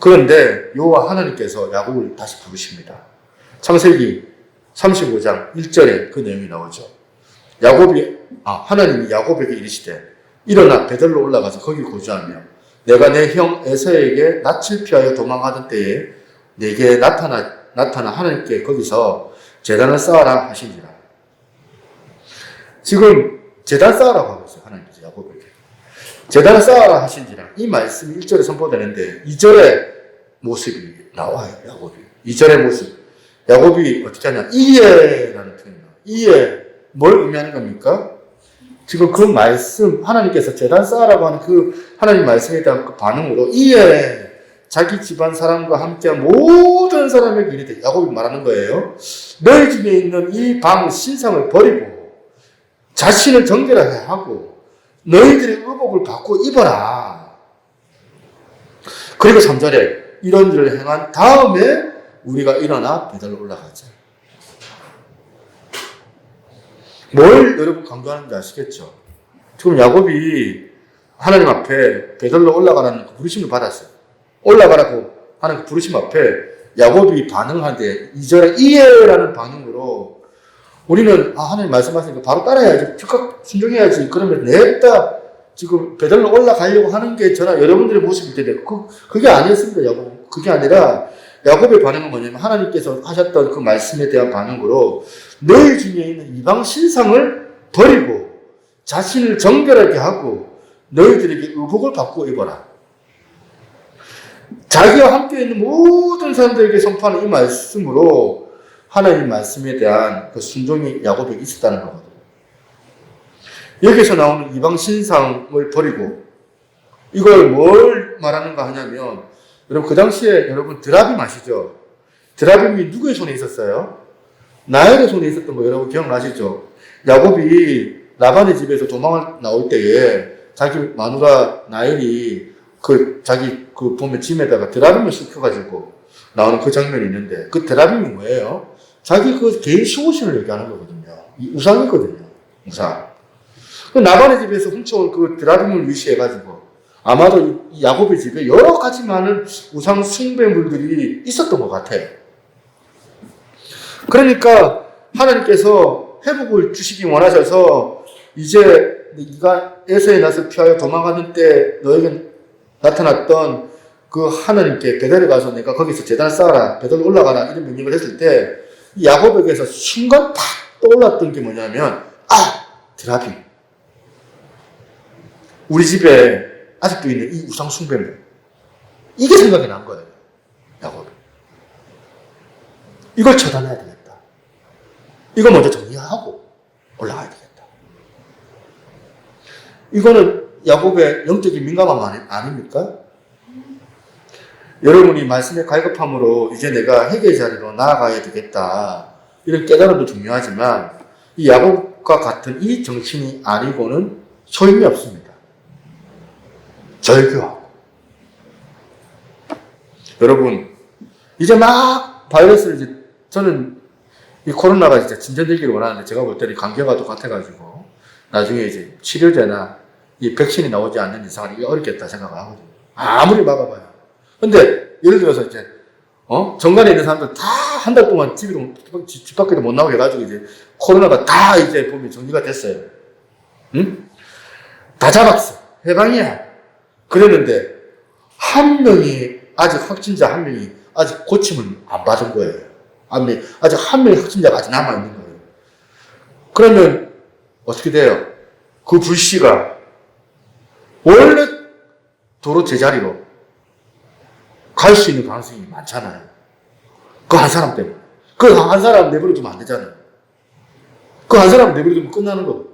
그런데 여호와 하나님께서 야곱을 다시 부르십니다. 창세기 35장 1절에 그 내용이 나오죠. 하나님이 야곱에게 이르시되 일어나 베들로 올라가서 거기 거주하며 내가 내 형 에서에게 낯을 피하여 도망하던 때에 내게 나타나 하나님께 거기서 제단을 쌓아라 하신지라. 지금 제단 쌓으라고 하고 있어요. 하나님께서 야곱에게. 제단을 쌓아라 하신지라. 이 말씀이 1절에 선포되는데 2절의 모습이 나와요. 야곱이. 2절의 모습. 야곱이 어떻게 하냐. 이에라는 표현이 나와요. 이에. 뭘 의미하는 겁니까? 지금 그 말씀, 하나님께서 제단 쌓으라고 하는 그 하나님 말씀에 대한 그 반응으로 이에 자기 집안 사람과 함께한 모든 사람에게 이르되, 야곱이 말하는 거예요. 너희 집에 있는 이 방 신상을 버리고 자신을 정결하게 하고 너희들의 의복을 바꾸어 입어라. 그리고 3절에 이런 일을 행한 다음에 우리가 일어나 베들로 올라가자. 뭘 여러분 강조하는지 아시겠죠? 지금 야곱이 하나님 앞에 베들로 올라가라는 그 부르심을 받았어요. 올라가라고 하는 그 부르심 앞에 야곱이 반응하는데 2절에 이에라는 반응으로 우리는 하나님 말씀하시니까 바로 따라야지, 즉각 순종해야지. 그러면 냅다 지금 베들로 올라가려고 하는 게 저나 여러분들의 모습일 텐데 그게 아니었습니다. 야곱. 그게 아니라 야곱의 반응은 뭐냐면 하나님께서 하셨던 그 말씀에 대한 반응으로 너희 중에 있는 이방 신상을 버리고 자신을 정결하게 하고 너희들에게 의복을 바꾸어 입어라. 자기와 함께 있는 모든 사람들에게 선포하는 이 말씀으로 하나님 말씀에 대한 그 순종이 야곱에게 있었다는 거거든요. 여기서 나오는 이방 신상을 버리고 이걸 뭘 말하는가 하냐면 여러분 그 당시에 여러분 드라빔 아시죠? 드라빔이 누구의 손에 있었어요? 나엘의 손에 있었던 거 여러분 기억나시죠? 야곱이 라반의 집에서 도망을 나올 때에 자기 마누라 나엘이 자기 보면 짐에다가 드라빔을 싣혀가지고 나오는 그 장면이 있는데 그 드라빔이 뭐예요? 자기 그 개인 수호신을 얘기하는 거거든요. 이 우상이거든요. 우상. 그 라반의 집에서 훔쳐온 그 드라빔을 위시해가지고 아마도 이 야곱의 집에 여러 가지 많은 우상 숭배물들이 있었던 것 같아요. 그러니까 하나님께서 회복을 주시기 원하셔서 이제 네가 에서의 낯을 피하여 도망가는 때 너에게 나타났던 그 하나님께 베델에 가서 내가 거기서 제단을 쌓아라, 베델로 올라가라 이런 명령을 했을 때 야곱에게서 순간 탁 떠올랐던 게 뭐냐면 드라빔. 우리 집에 아직도 있는 이 우상 숭배물. 이게 생각이 난 거예요. 야곱이. 이걸 처단해야 되겠다. 이거 먼저 정리하고 올라가야 되겠다. 이거는 야곱의 영적인 민감함 아닙니까? 여러분이 말씀에 갈급함으로 이제 내가 회개의 자리로 나아가야 되겠다. 이런 깨달음도 중요하지만 이 야곱과 같은 이 정신이 아니고는 소용이 없습니다. 절교하고. 여러분, 이제 막 바이러스를 저는 이 코로나가 이제 진전되기를 원하는데 제가 볼 때는 감기가 똑같아가지고 나중에 이제 치료제나 이 백신이 나오지 않는 이상은 이게 어렵겠다 생각을 하거든요. 아무리 막아봐요. 근데 예를 들어서 이제 정관에 있는 사람들 다 한 달 동안 집 밖에도 못 나오게 해가지고 이제 코로나가 다 이제 보면 정리가 됐어요. 응? 다 잡았어. 해방이야. 그랬는데 한 명이 아직 확진자 한 명이 아직 고침을 안 받은 거예요. 아직 한 명의 확진자가 아직 남아있는 거예요. 그러면 어떻게 돼요? 그 불씨가 원래 도로 제자리로 갈 수 있는 가능성이 많잖아요. 그 한 사람 때문에. 그 한 사람 내버려두면 안 되잖아요. 그 한 사람 내버려두면 끝나는 거고.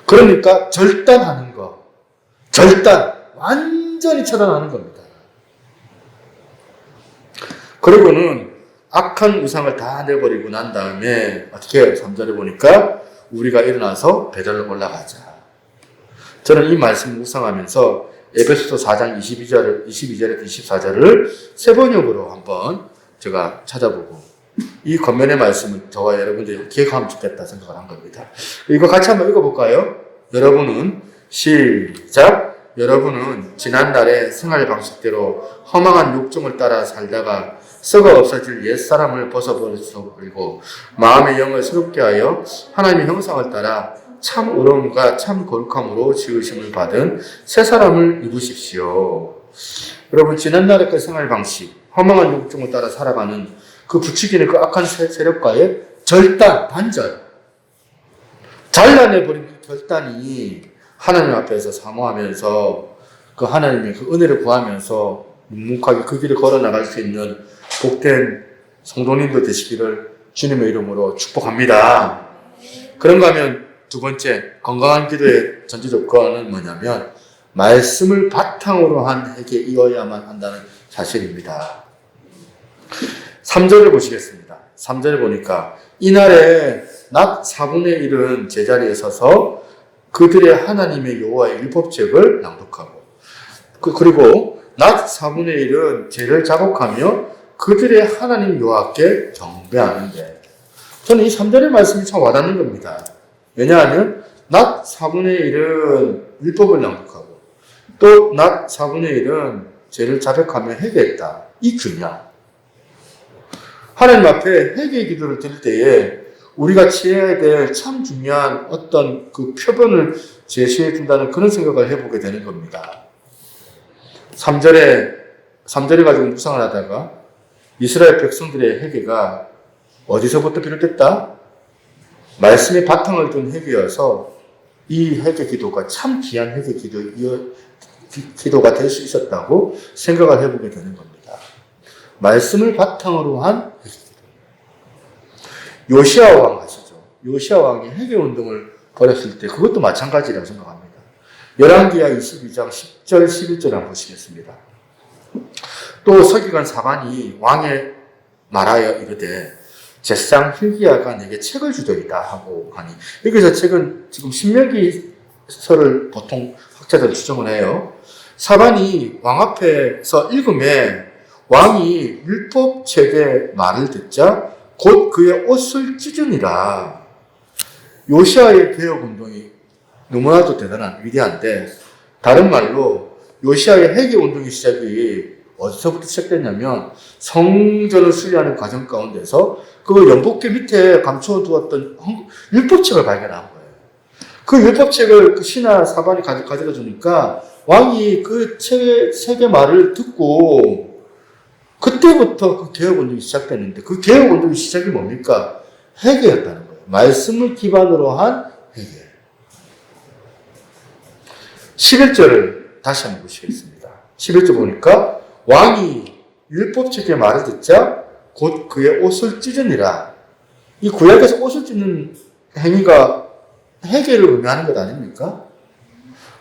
그러니까 절단하는 거. 완전히 차단하는 겁니다. 그리고는 악한 우상을 다 내버리고 난 다음에 어떻게 해요? 3절에 보니까 우리가 일어나서 베델로 올라가자. 저는 이 말씀을 묵상하면서 에베소서 4장 22절에서 24절을 세 번역으로 한번 제가 찾아보고 이 겉면의 말씀을 저와 여러분들이 기억하면 좋겠다 생각을 한 겁니다. 이거 같이 한번 읽어볼까요? 여러분은 시작. 여러분은 지난날의 생활 방식대로 허망한 욕정을 따라 살다가 썩어 없어질 옛사람을 벗어버리고 마음의 영을 새롭게 하여 하나님의 형상을 따라 참 의로움과 참 거룩함으로 지으심을 받은 새 사람을 입으십시오. 여러분 지난날의 그 생활 방식, 허망한 욕정을 따라 살아가는 그 부추기는 그 악한 세력과의 절단, 단절. 잘라내버린 그 결단이 하나님 앞에서 사모하면서 그 하나님의 그 은혜를 구하면서 묵묵하게 그 길을 걸어 나갈 수 있는 복된 성도님들 되시기를 주님의 이름으로 축복합니다. 그런가 하면 두 번째, 건강한 기도의 전제 조건은 뭐냐면 말씀을 바탕으로 한 회개에 이어야만 한다는 사실입니다. 3절을 보시겠습니다. 3절을 보니까 이날에 낮 4분의 1은 제자리에 서서 그들의 하나님의 여호와의 율법책을 낭독하고 그리고 낮 4분의 1은 죄를 자복하며 그들의 하나님 여호와께 경배하는데 저는 이 3절의 말씀이 참 와닿는 겁니다. 왜냐하면 낮 4분의 1은 율법을 낭독하고 또 낮 4분의 1은 죄를 자백하며 회개했다. 이 균형. 하나님 앞에 회개의 기도를 드릴 때에 우리가 취해야 될 참 중요한 어떤 그 표본을 제시해 준다는 그런 생각을 해보게 되는 겁니다. 3절에 가지고 묵상을 하다가 이스라엘 백성들의 회개가 어디서부터 비롯됐다? 말씀의 바탕을 둔 회개여서 이 회개 기도가 참 귀한 회개 기도가 될 수 있었다고 생각을 해보게 되는 겁니다. 말씀을 바탕으로 한 회개 기도. 요시야 왕 아시죠? 요시야 왕이 회개 운동을 벌였을 때 그것도 마찬가지라고 생각합니다. 열왕기하 22장 10절 11절 한번 보시겠습니다. 또 서기관 사반이 왕에 말하여 이르되 제사장 hil기야가 내게 책을 주더이다 하고 하니 여기서 책은 지금 신명기서를 보통 학자들은 추정을 해요. 사반이 왕 앞에서 읽음에 왕이 율법책의 말을 듣자 곧 그의 옷을 찢으니라. 요시아의 개혁운동이 너무나도 대단한 위대한데 다른 말로 요시아의 회개운동의 시작이 어디서부터 시작됐냐면 성전을 수리하는 과정 가운데서 그 연복계 밑에 감춰두었던 율법책을 발견한 거예요. 그 율법책을 그 신하 사반이 가져다 주니까 왕이 그 책의 말을 듣고 그때부터 그 개혁운동이 시작됐는데 그 개혁운동의 시작이 뭡니까? 회개였다는 거예요. 말씀을 기반으로 한 회개. 11절을 다시 한번 보시겠습니다. 11절 보니까 왕이 율법책의 말을 듣자 곧 그의 옷을 찢으니라. 이 구약에서 옷을 찢는 행위가 회개를 의미하는 것 아닙니까?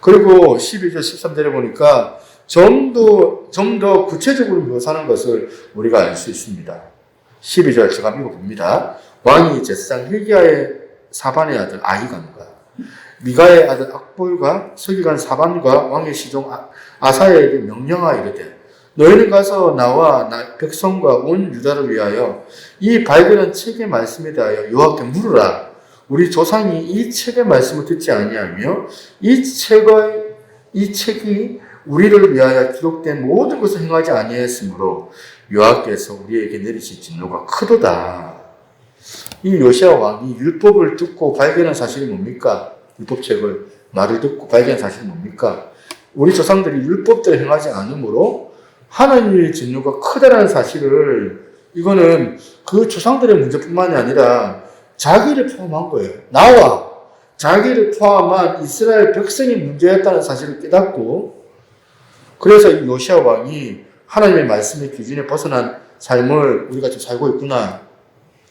그리고 12절, 13절에 보니까 좀 더 구체적으로 묘사하는 것을 우리가 알 수 있습니다. 12절 제가 읽어봅니다. 왕이 제사장 hil기야의 사반의 아들 아히감과 미가의 아들 악볼과 서기관 사반과 왕의 시종 아사야에게 명령하여 이르되 너희는 가서 나와 백성과 온 유다를 위하여 이 발견한 책의 말씀에 대하여 여호와께 물으라. 우리 조상이 이 책의 말씀을 듣지 아니하며 이 책이 우리를 위하여 기록된 모든 것을 행하지 아니하였으므로 여호와께서 우리에게 내리실 진노가 크도다. 이 요시야 왕이 율법을 듣고 발견한 사실이 뭡니까? 율법책을 말을 듣고 발견한 사실이 뭡니까? 우리 조상들이 율법대로 행하지 않으므로 하나님의 진노가 크다라는 사실을 이거는 그 조상들의 문제뿐만이 아니라 자기를 포함한 거예요. 나와 자기를 포함한 이스라엘 백성의 문제였다는 사실을 깨닫고 그래서 이 요시야 왕이 하나님의 말씀의 기준에 벗어난 삶을 우리가 지금 살고 있구나.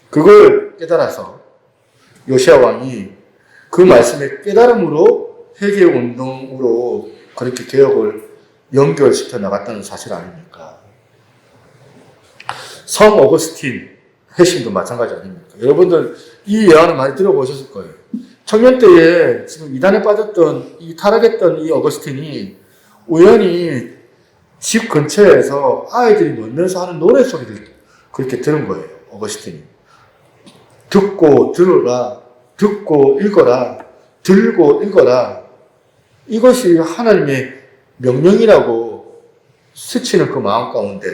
그걸 깨달아서 요시야 왕이 그 말씀의 깨달음으로 회개 운동으로 그렇게 개혁을 연결시켜 나갔다는 사실 아닙니까? 성 어거스틴 회심도 마찬가지 아닙니까? 여러분들 이 예언을 많이 들어보셨을 거예요. 청년 때에 지금 이단에 빠졌던 타락했던 이 어거스틴이 우연히 집 근처에서 아이들이 놀면서 하는 노래소리를 그렇게 들은 거예요. 어거스틴이. 듣고 들으라, 듣고 읽어라, 들고 읽어라. 이것이 하나님의 명령이라고 스치는 그 마음 가운데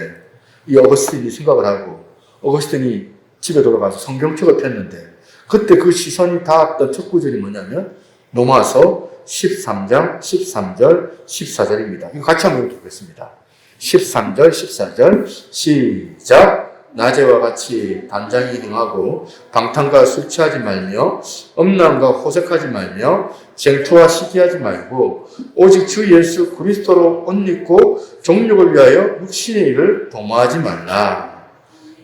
이 어거스틴이 생각을 하고 어거스틴이 집에 돌아가서 성경책을 폈는데 그때 그 시선이 닿았던 첫 구절이 뭐냐면 로마서 13장 13절 14절입니다. 이거 같이 한번 읽어보겠습니다. 13절 14절 시작. 낮에와 같이 단장이 행하고 방탕과 술 취하지 말며 음란과 호색하지 말며 쟁투와 시기하지 말고 오직 주 예수 그리스도로 옷 입고 정욕을 위하여 육신의 일을 도모하지 말라.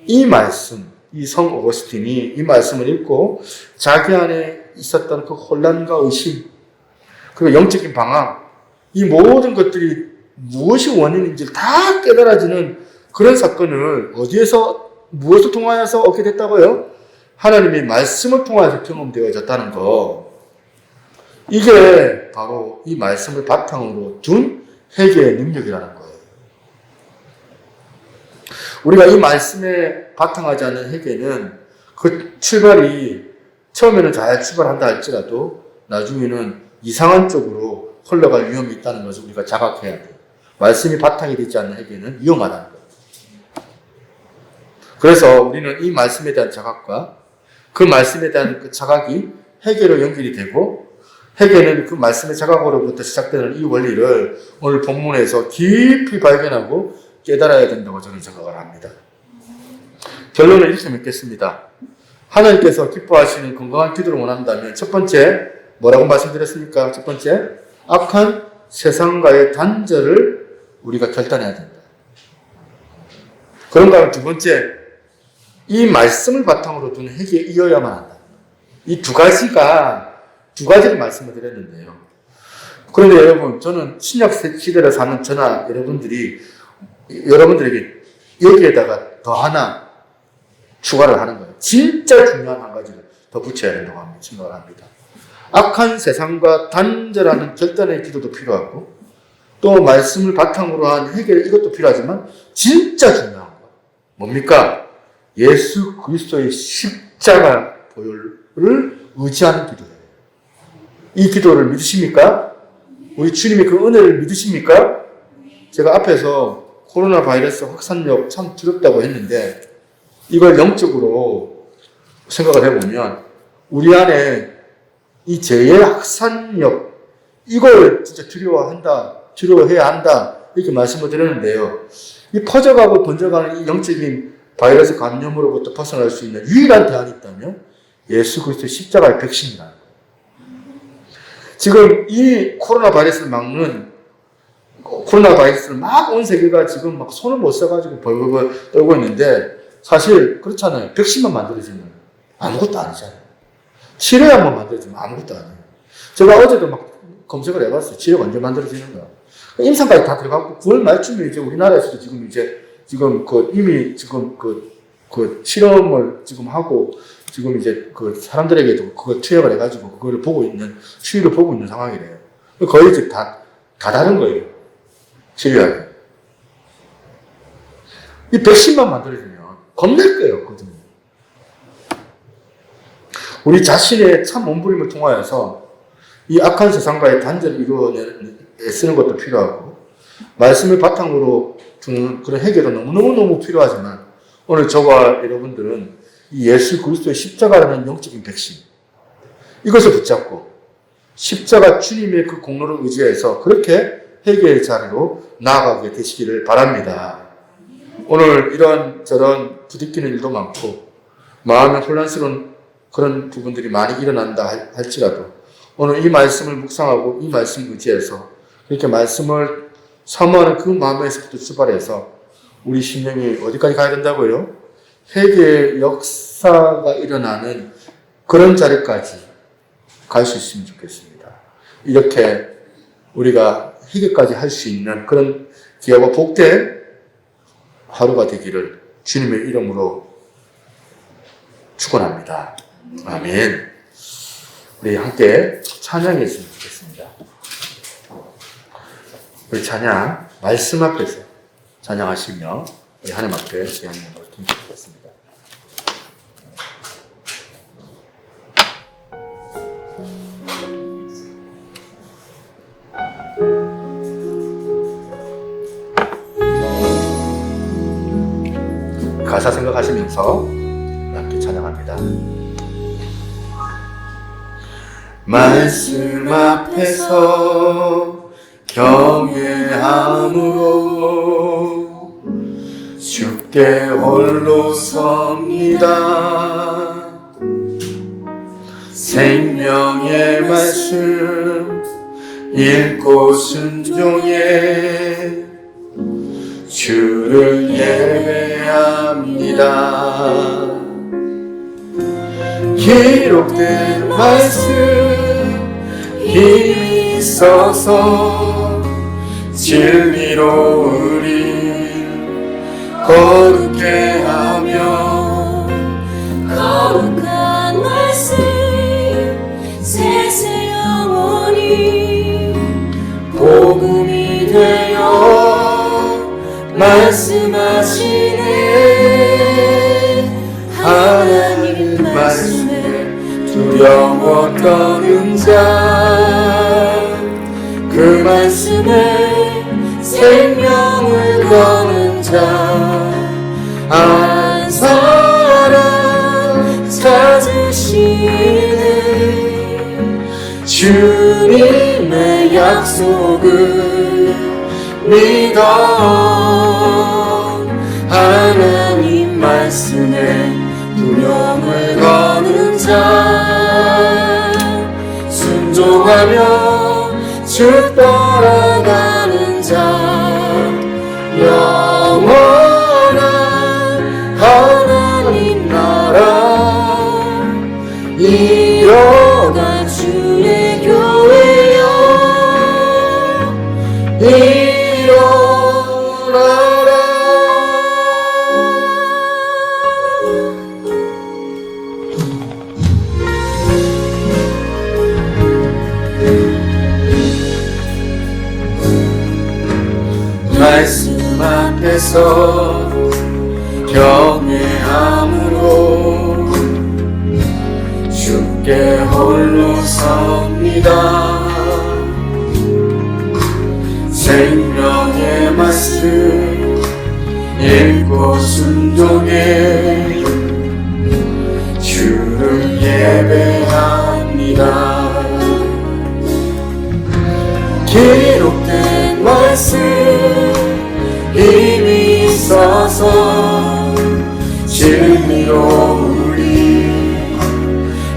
이 말씀, 이 성 오거스틴이 이 말씀을 읽고 자기 안에 있었던 그 혼란과 의심, 그리고 영적인 방황, 이 모든 것들이 무엇이 원인인지 다 깨달아지는 그런 사건을 어디에서, 무엇을 통하여서 얻게 됐다고요? 하나님의 말씀을 통하여서 경험되어졌다는 거. 이게 바로 이 말씀을 바탕으로 둔 회개의 능력이라는 거예요. 우리가 이 말씀에 바탕하지 않는 회개는 그 출발이 처음에는 잘 출발한다 할지라도 나중에는 이상한 쪽으로 흘러갈 위험이 있다는 것을 우리가 자각해야 돼요. 말씀이 바탕이 되지 않는 회개는 위험하다는 거예요. 그래서 우리는 이 말씀에 대한 자각과 그 말씀에 대한 그 자각이 회개로 연결이 되고, 회개는 그 말씀의 자각으로부터 시작되는 이 원리를 오늘 본문에서 깊이 발견하고 깨달아야 된다고 저는 생각을 합니다. 결론을 이렇게 맺겠습니다. 하나님께서 기뻐하시는 건강한 기도를 원한다면 첫 번째 뭐라고 말씀드렸습니까? 첫 번째, 악한 세상과의 단절을 우리가 결단해야 된다. 그런가 하면 두 번째, 이 말씀을 바탕으로 둔 회개에 이어야만 한다. 이 두 가지를 말씀을 드렸는데요. 그런데 여러분, 저는 신약 시대를 사는 저나 여러분들에게 여기에다가 더 하나 추가를 하는 거예요. 진짜 중요한 한 가지를 더 붙여야 된다고 생각을 합니다. 악한 세상과 단절하는 결단의 기도도 필요하고, 또 말씀을 바탕으로 한 회개, 이것도 필요하지만 진짜 중요한 거 뭡니까? 예수 그리스도의 십자가 보혈을 의지하는 기도예요. 이 기도를 믿으십니까? 우리 주님의 그 은혜를 믿으십니까? 제가 앞에서 코로나 바이러스 확산력 참 두렵다고 했는데, 이걸 영적으로 생각을 해보면 우리 안에 이 죄의 확산력, 이걸 진짜 두려워해야 한다, 이렇게 말씀을 드렸는데요. 이 퍼져가고 번져가는 이 영적인 바이러스 감염으로부터 벗어날 수 있는 유일한 대안이 있다면 예수 그리스도의 십자가의 백신이라는 거예요. 지금 이 코로나 바이러스를 막는, 코로나 바이러스를 막 온 세계가 지금 막 손을 못 써가지고 벌벌 떨고 있는데, 사실 그렇잖아요. 백신만 만들어지면 아무것도 아니잖아요. 치료약만 만들어지면 아무것도 아니에요. 제가 어제도 막 검색을 해봤어요. 치료가 언제 만들어지는가. 임상까지 다 들어가고 9월 말쯤에 이제 우리나라에서도 지금 이미 실험을 지금 하고, 지금 이제 그 사람들에게도 그거 투여를 해가지고 그거를 추이를 보고 있는 상황이래요. 거의 이제 다 다른 거예요. 치료약이. 이 백신만 만들어지면 겁낼 거예요, 거든요. 우리 자신의 참 몸부림을 통하여서 이 악한 세상과의 단절을 애쓰는 것도 필요하고, 말씀을 바탕으로 두는 그런 해결도 너무너무 필요하지만, 오늘 저와 여러분들은 이 예수 그리스도의 십자가라는 영적인 백신, 이것을 붙잡고 십자가 주님의 그 공로를 의지해서 그렇게 회개의 자리로 나아가게 되시기를 바랍니다. 오늘 이런저런 부딪히는 일도 많고 마음에 혼란스러운 그런 부분들이 많이 일어난다 할지라도, 오늘 이 말씀을 묵상하고 이 말씀을 의지해서 그렇게 말씀을 사모하는 그 마음에서부터 출발해서 우리 심령이 어디까지 가야 된다고요? 회개의 역사가 일어나는 그런 자리까지 갈 수 있으면 좋겠습니다. 이렇게 우리가 회개까지 할 수 있는 그런 귀하고 복된 하루가 되기를 주님의 이름으로 축원합니다. 아멘. 우리 함께 찬양했으면 좋겠습니다. 우리 찬양, 말씀 앞에서 찬양하시며 우리 하나님 앞에 예언을 드리겠습니다. 가사 생각하시면서 함께 찬양합니다. 말씀 앞에서 경외함으로 주께 홀로 섭니다. 생명의 말씀 읽고 순종해 주를 예배합니다. 기록된 말씀 힘이 있어서 진리로 우리 거룩해 하며 거룩한 말씀 세세 영원히 복음이 되어 말씀하시네. 하나님 말씀에 두려워 떠는 자, 그 말씀에 생명을 거는 자 한 사람 찾으시네. 주님의 약속을 믿어 하나님 말씀에 두려움을 거는 자, 순종하며 주 따라가는 자, 영원한 하나님 나라 이뤄갈 주의 교회여 일어나라. 말씀 앞에서 경외함으로 주께 홀로 섭니다. 생명의 말씀 읽고 순종해 주를 예배합니다. 기록된 말씀 힘이 있어서 진리로 우리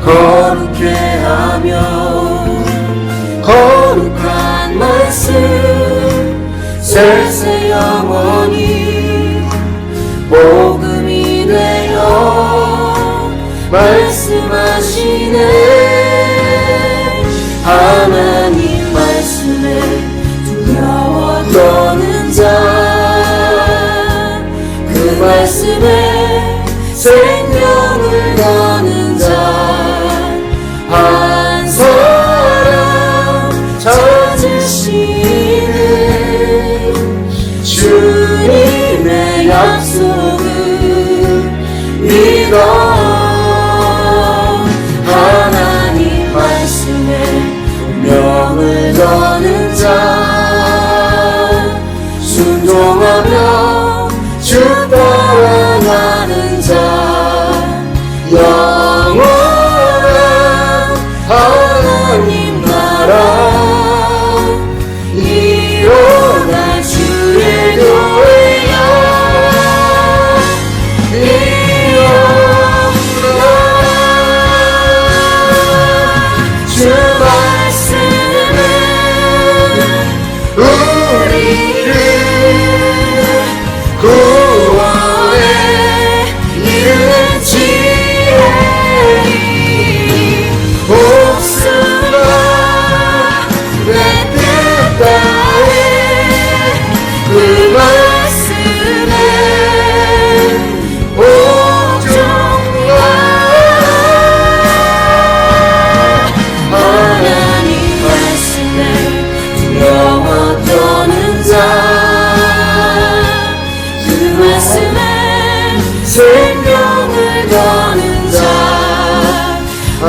거룩해 하며 거룩한 말씀 세세 영원히 복음이 되어 말씀하시네. 하나님 말씀에 두려워 떠는 자, 그 말씀에 생명을 거는 자 한 사람 찾으시네. 주님의 약속을 믿어 하나님 말씀에 운명을 거는 자, 순종하며 주 따라가는 자, 영원한 하나님 나라 이뤄갈 주의 교회여 일어나라. 주 말씀은 우리를 구원에 이르는 지혜니 목숨과 내 뜻 다해 그 말씀에 복종하. 하나님 말씀에 두려워 떠는 자, 그 말씀에 생명을 거는 자 한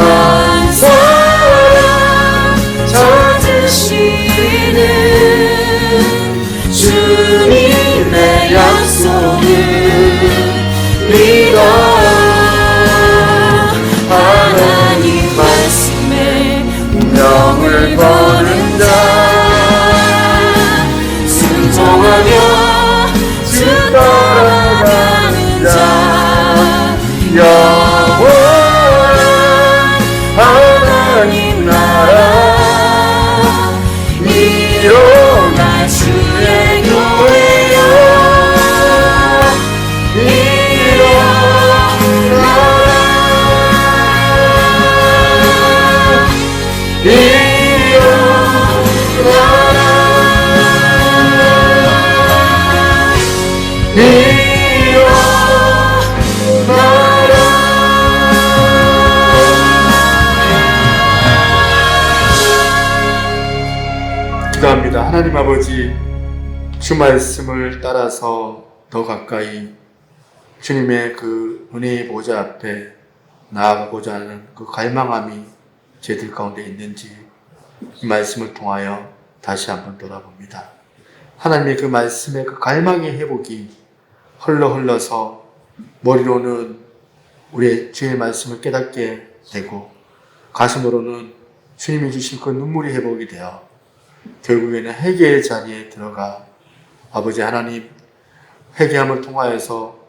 사람 찾으시는 주님의 약속을 믿어 하나님 말씀에 운명을 거는 자, 순종하며 주 따라가 기도합니다. 하나님 아버지, 주 말씀을 따라서 더 가까이 주님의 그 은혜의 보좌 앞에 나아가고자 하는 그 갈망함이 저희들 가운데 있는지 이 말씀을 통하여 다시 한번 돌아봅니다. 하나님의 그 말씀의 그 갈망의 회복이 흘러서 머리로는 우리의 주의 말씀을 깨닫게 되고 가슴으로는 주님이 주신 그 눈물이 회복이 되어 결국에는 회개의 자리에 들어가 아버지 하나님 회개함을 통하여서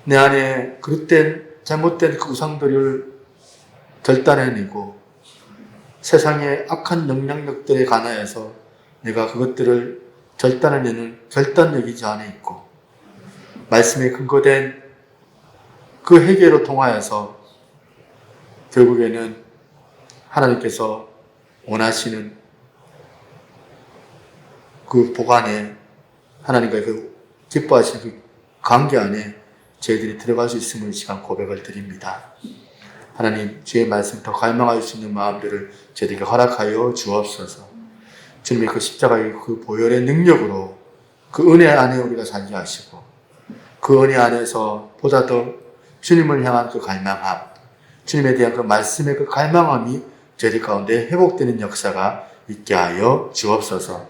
내 안에 그릇된 잘못된 그 우상들을 결단해내고 세상의 악한 영향력들에 관하여서 내가 그것들을 결단해내는 결단력이 저 안에 있고 말씀에 근거된 그 회개로 통하여서 결국에는 하나님께서 원하시는 그 보관에 하나님과 그 기뻐하시는 그 관계 안에 저희들이 들어갈 수 있음을 이 시간 고백을 드립니다. 하나님, 주의 말씀 더 갈망할 수 있는 마음들을 저희들에게 허락하여 주옵소서. 주님의 그 십자가의 그 보혈의 능력으로 그 은혜 안에 우리가 살게 하시고 그 은혜 안에서 보다 더 주님을 향한 그 갈망함, 주님에 대한 그 말씀의 그 갈망함이 저희들 가운데 회복되는 역사가 있게 하여 주옵소서.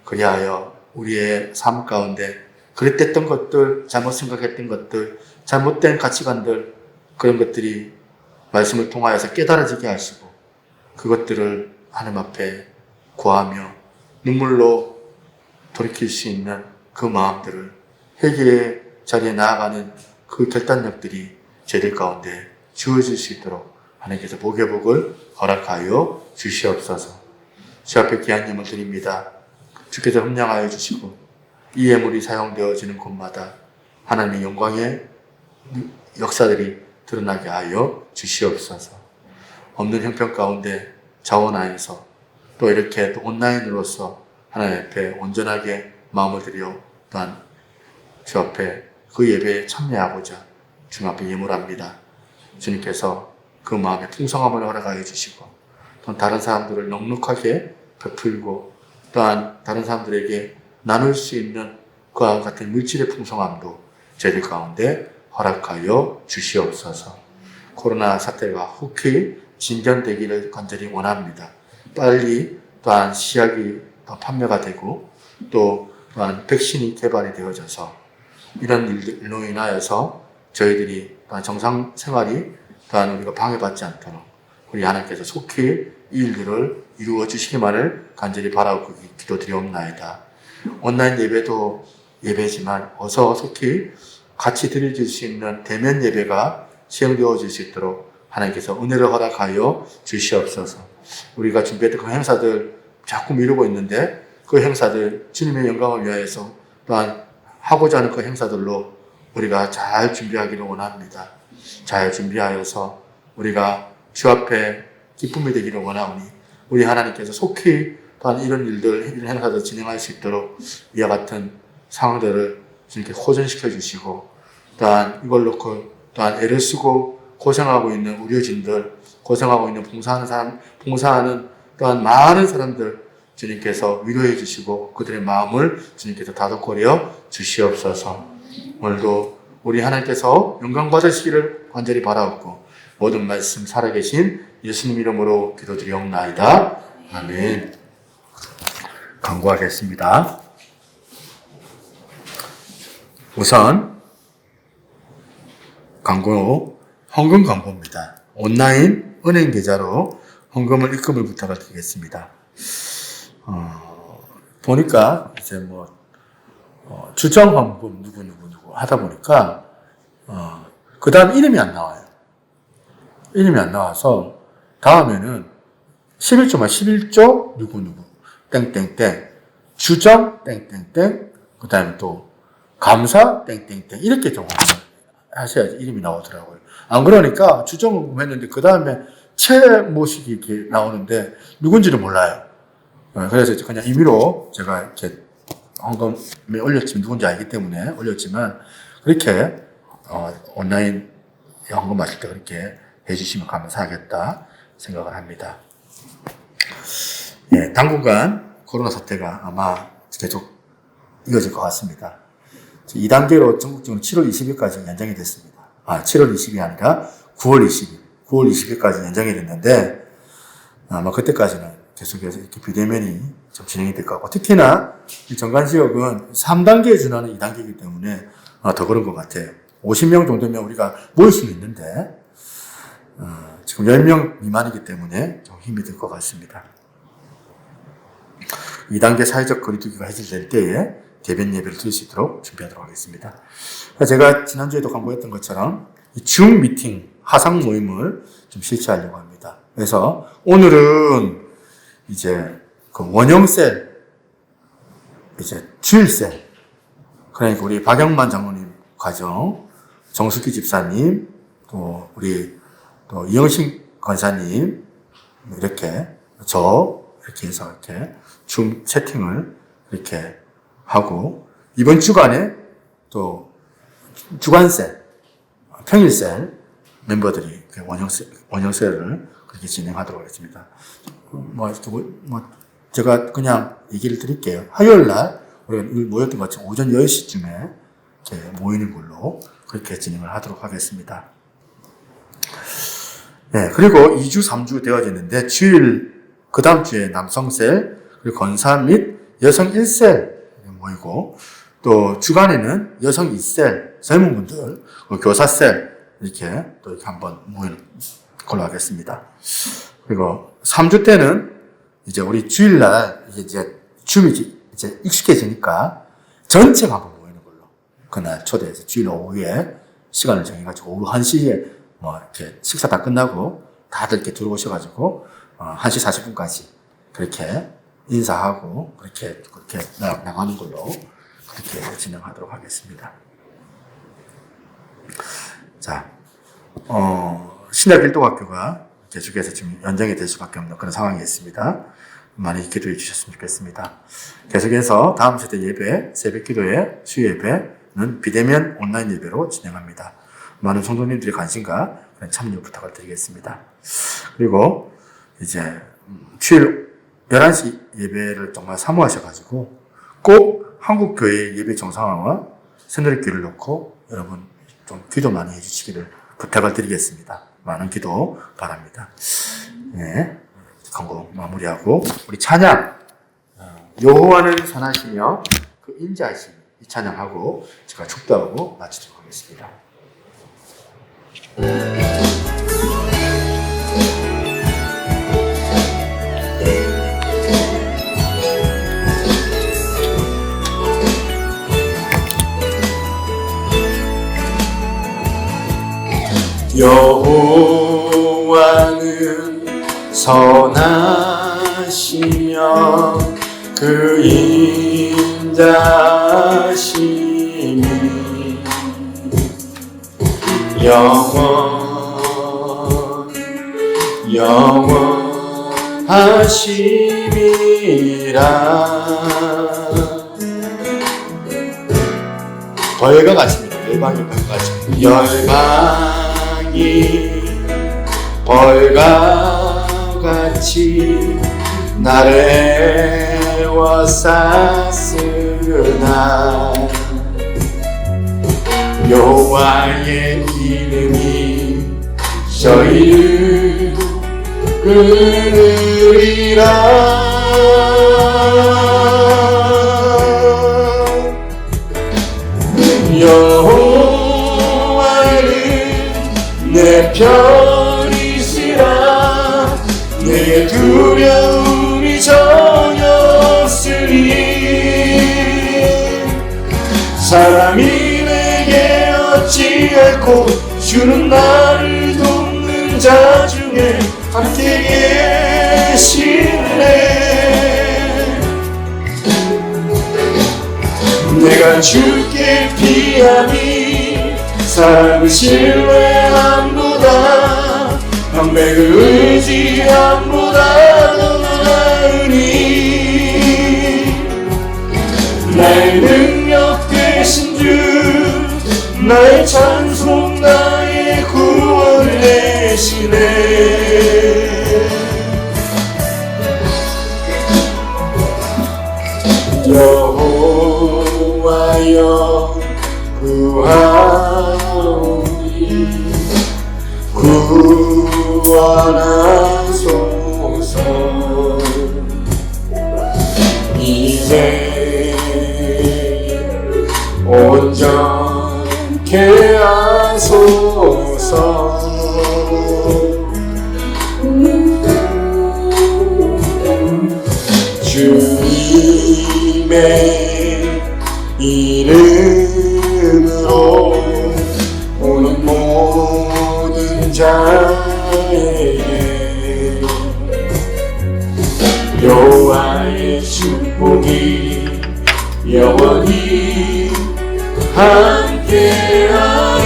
그리하여 우리의 삶 가운데 그릇됐던 것들, 잘못 생각했던 것들, 잘못된 가치관들, 그런 것들이 말씀을 통하여서 깨달아지게 하시고 그것들을 하나님 앞에 구하며 눈물로 돌이킬 수 있는 그 마음들을 회개의 자리에 나아가는 그 결단력들이 저희들 가운데 주어질 수 있도록 하나님께서 복의 복을 허락하여 주시옵소서. 주 앞에 귀한 예물 드립니다. 주께서 흠량하여 주시고 이 예물이 사용되어지는 곳마다 하나님의 영광의 역사들이 드러나게 하여 주시옵소서. 없는 형편 가운데 자원하여서 또 이렇게 또 온라인으로서 하나님 앞에 온전하게 마음을 들여 또한 주 앞에 그 예배에 참여하고자 주님 앞에 예물합니다. 주님께서 그 마음의 풍성함을 허락하여 주시고 또 다른 사람들을 넉넉하게 베풀고 또한 다른 사람들에게 나눌 수 있는 그와 같은 물질의 풍성함도 저희들 가운데 허락하여 주시옵소서. 코로나 사태가 후히 진전되기를 간절히 원합니다. 빨리 또한 시약이 판매가 되고 또 또한 백신이 개발이 되어져서 이런 일로 인하여서 저희들이 또한 정상 생활이 또한 우리가 방해받지 않도록 우리 하나님께서 속히 이 일들을 이루어 주시기만을 간절히 바라고 기도드리옵나이다. 온라인 예배도 예배지만 어서 속히 같이 드려질 수 있는 대면 예배가 시행되어질 수 있도록 하나님께서 은혜를 허락하여 주시옵소서. 우리가 준비했던 그 행사들 자꾸 미루고 있는데 그 행사들 주님의 영광을 위하여서 또한 하고자 하는 그 행사들로 우리가 잘 준비하기를 원합니다. 잘 준비하여서 우리가 주 앞에 기쁨이 되기를 원하오니 우리 하나님께서 속히 또한 이런 일들, 이런 행사들 진행할 수 있도록 이와 같은 상황들을 주님께 호전시켜 주시고 또한 이걸 놓고 또한 애를 쓰고 고생하고 있는 의료진들, 고생하고 있는 봉사하는 또한 많은 사람들 주님께서 위로해 주시고 그들의 마음을 주님께서 다독거려 주시옵소서. 오늘도 우리 하나님께서 영광 받으시기를 간절히 바라옵고 모든 말씀 살아계신 예수님 이름으로 기도드리옵나이다. 아멘. 강구하겠습니다. 우선 광고, 헌금 광고입니다. 온라인 은행 계좌로 헌금을 입금을 부탁을 드리겠습니다. 보니까 이제 주정 헌금 누구 하다 보니까 그 다음 이름이 안 나와요. 이름이 안 나와서 다음에는 11조만 11조 누구 땡땡땡 주정 땡땡땡 그 다음에 또 감사 땡땡땡 이렇게 좀 하셔야지 이름이 나오더라고요. 안 그러니까 주정을 했는데 그 다음에 수채 모식이 이렇게 나오는데 누군지는 몰라요. 그래서 그냥 임의로 제가 이렇게 헌금에 올렸지만 누군지 알기 때문에 올렸지만 그렇게 온라인 헌금 하실 때 그렇게 해주시면 감사하겠다 생각을 합니다. 예, 당분간 코로나 사태가 아마 계속 이어질 것 같습니다. 2단계로 전국적으로 7월 20일까지 연장이 됐습니다. 7월 20일이 아니라 9월 20일, 9월 20일까지 연장이 됐는데 아마 그때까지는 계속해서 이렇게 비대면이 좀 진행이 될 것 같고 특히나 이 정관지역은 3단계에 준하는 2단계이기 때문에 더 그런 것 같아요. 50명 정도면 우리가 모일 수는 있는데 지금 10명 미만이기 때문에 좀 힘이 들 것 같습니다. 2단계 사회적 거리두기가 해제될 때에 대변 예배를 드릴 수 있도록 준비하도록 하겠습니다. 제가 지난주에도 광고했던 것처럼 이 줌 미팅, 화상 모임을 좀 실시하려고 합니다. 그래서 오늘은 이제 그 원형셀, 이제 주일셀, 그러니까 우리 박영만 장로님 가정, 정숙기 집사님, 또 우리 또 이영신 권사님, 이렇게 이렇게 해서 이렇게 줌 채팅을 이렇게 하고 이번 주간에 또 주간셀, 평일셀 멤버들이 원형셀을 그렇게 진행하도록 하겠습니다. 제가 그냥 얘기를 드릴게요. 화요일 날 우리가 모였던 것처럼 오전 10시쯤에 이렇게 모이는 걸로 그렇게 진행을 하도록 하겠습니다. 네, 그리고 2주, 3주 되어졌는데 주일 그 다음 주에 남성셀, 그리고 권사 및 여성 1셀 모이고 또 주간에는 여성 2셀, 젊은분들, 교사셀 이렇게 또 이렇게 한번 모이는 걸로 하겠습니다. 그리고 3주 때는 이제 우리 주일날 이제 줌이 이제 익숙해지니까 전체가 한번 모이는 걸로 그날 초대해서 주일 오후에 시간을 정해가지고 오후 1시에 뭐 이렇게 식사 다 끝나고 다들 이렇게 들어오셔가지고 1시 40분까지 그렇게 인사하고 그렇게 나가는 걸로 그렇게 진행하도록 하겠습니다. 자, 신약일동학교가 계속해서 지금 연장이 될 수밖에 없는 그런 상황이 있습니다. 많이 기도해 주셨으면 좋겠습니다. 계속해서 다음 세대 예배, 새벽 기도회, 수요 예배는 비대면 온라인 예배로 진행합니다. 많은 성도님들의 관심과 참여 부탁을 드리겠습니다. 그리고 이제 주일 11시 예배를 정말 사모하셔가지고 꼭 한국교회 예배 정상화와 새누리교회를 놓고 여러분 좀 기도 많이 해주시기를 부탁을 드리겠습니다. 많은 기도 바랍니다. 네, 광고 마무리하고 우리 찬양 여호와는 선하시며 그 인자하시니 이 찬양하고 제가 축도하고 마치도록 하겠습니다. 여호와는 선하시며 그 인자심이 영원하심이라. 벌과 같습니다. 열방이 벌과 같습니다. 열방이 벌과 같이 나를 애워쌌으나 여호와의 이름이 저희를 끊으리라. 여호와는 내 편이시라. 내 두려움이 전혀 없으니 사람이 내게 어찌할꼬 주는 나를 돕는 자 중에 함께 계시네. 내가 주께 피함이 사람을 신뢰함보다 방백을 의지함보다도 나으니 나의 능력 되신 주 나의 찬송 나의 구원 되시네. 여호와여 구하오니 구원하소서. 이제 온전케 하소서. 주님의 이름으로 오는 모든 자에게 여호와의 축복이 영원히 함께하리.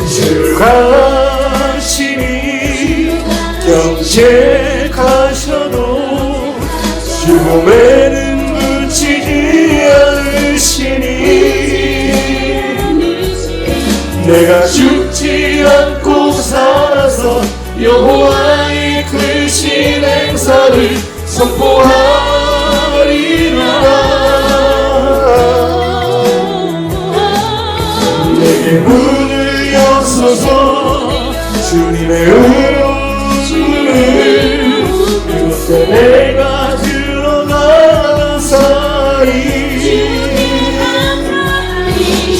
주 가시니 경책하셔도 주 몸에는 묻히지 않으시니 내가 죽지 않고 살아서 여호와의 그 신행사를 선포하리라. 내게 문을 여서서 주님의 의로움을 이곳에 내가 들어가는 사이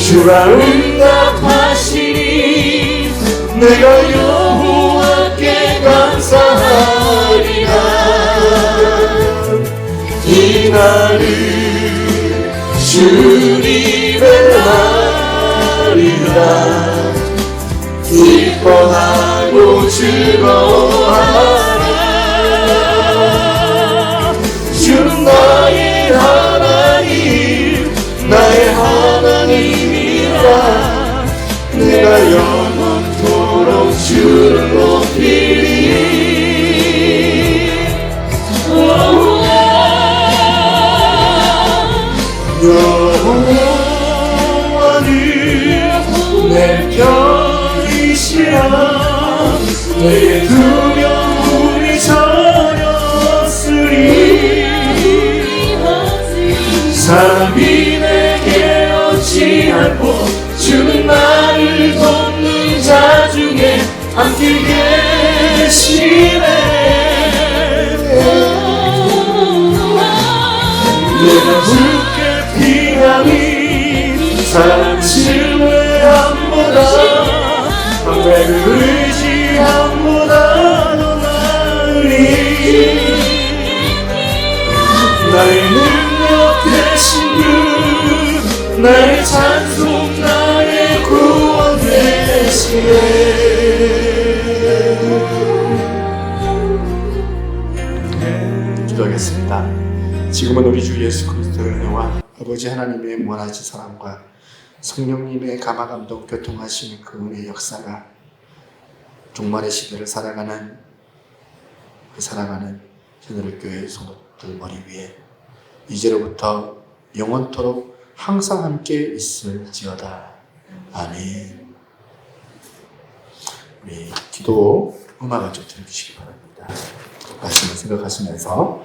주가 응답하시니 내가 여호와께 감사하리라. 이 날을 주님의 날이라. 기뻐하고 즐거워하라. 주는 나의 하나님 나의 하나님이라. 내가 영원토록 주를 높이리. 여호와는 내 편이시라. 내게 두려움이 전혀 없으리. 사람이 내게 어찌하고 주는 나를 돕는 자 중에 함께 계시네. 내가 주께 피하니 사람 신뢰함보다 방백을 의지함보다도 나으니 나의 능력 되신 주 나의 찬송 나의 구원 되시네. 기도하겠습니다. 지금은 우리 주 예수 그리스도의 은혜와 아버지 하나님의 무한하신 사랑과 성령님의 감화감동 교통하시는 그 은혜의 역사가 종말의 시대를 살아가는 새누리교회 성도들 머리 위에 이제로부터 영원토록 항상 함께 있을지어다. 아멘. 우리 기도 음악을 좀 들어주시기 바랍니다. 말씀을 생각하시면서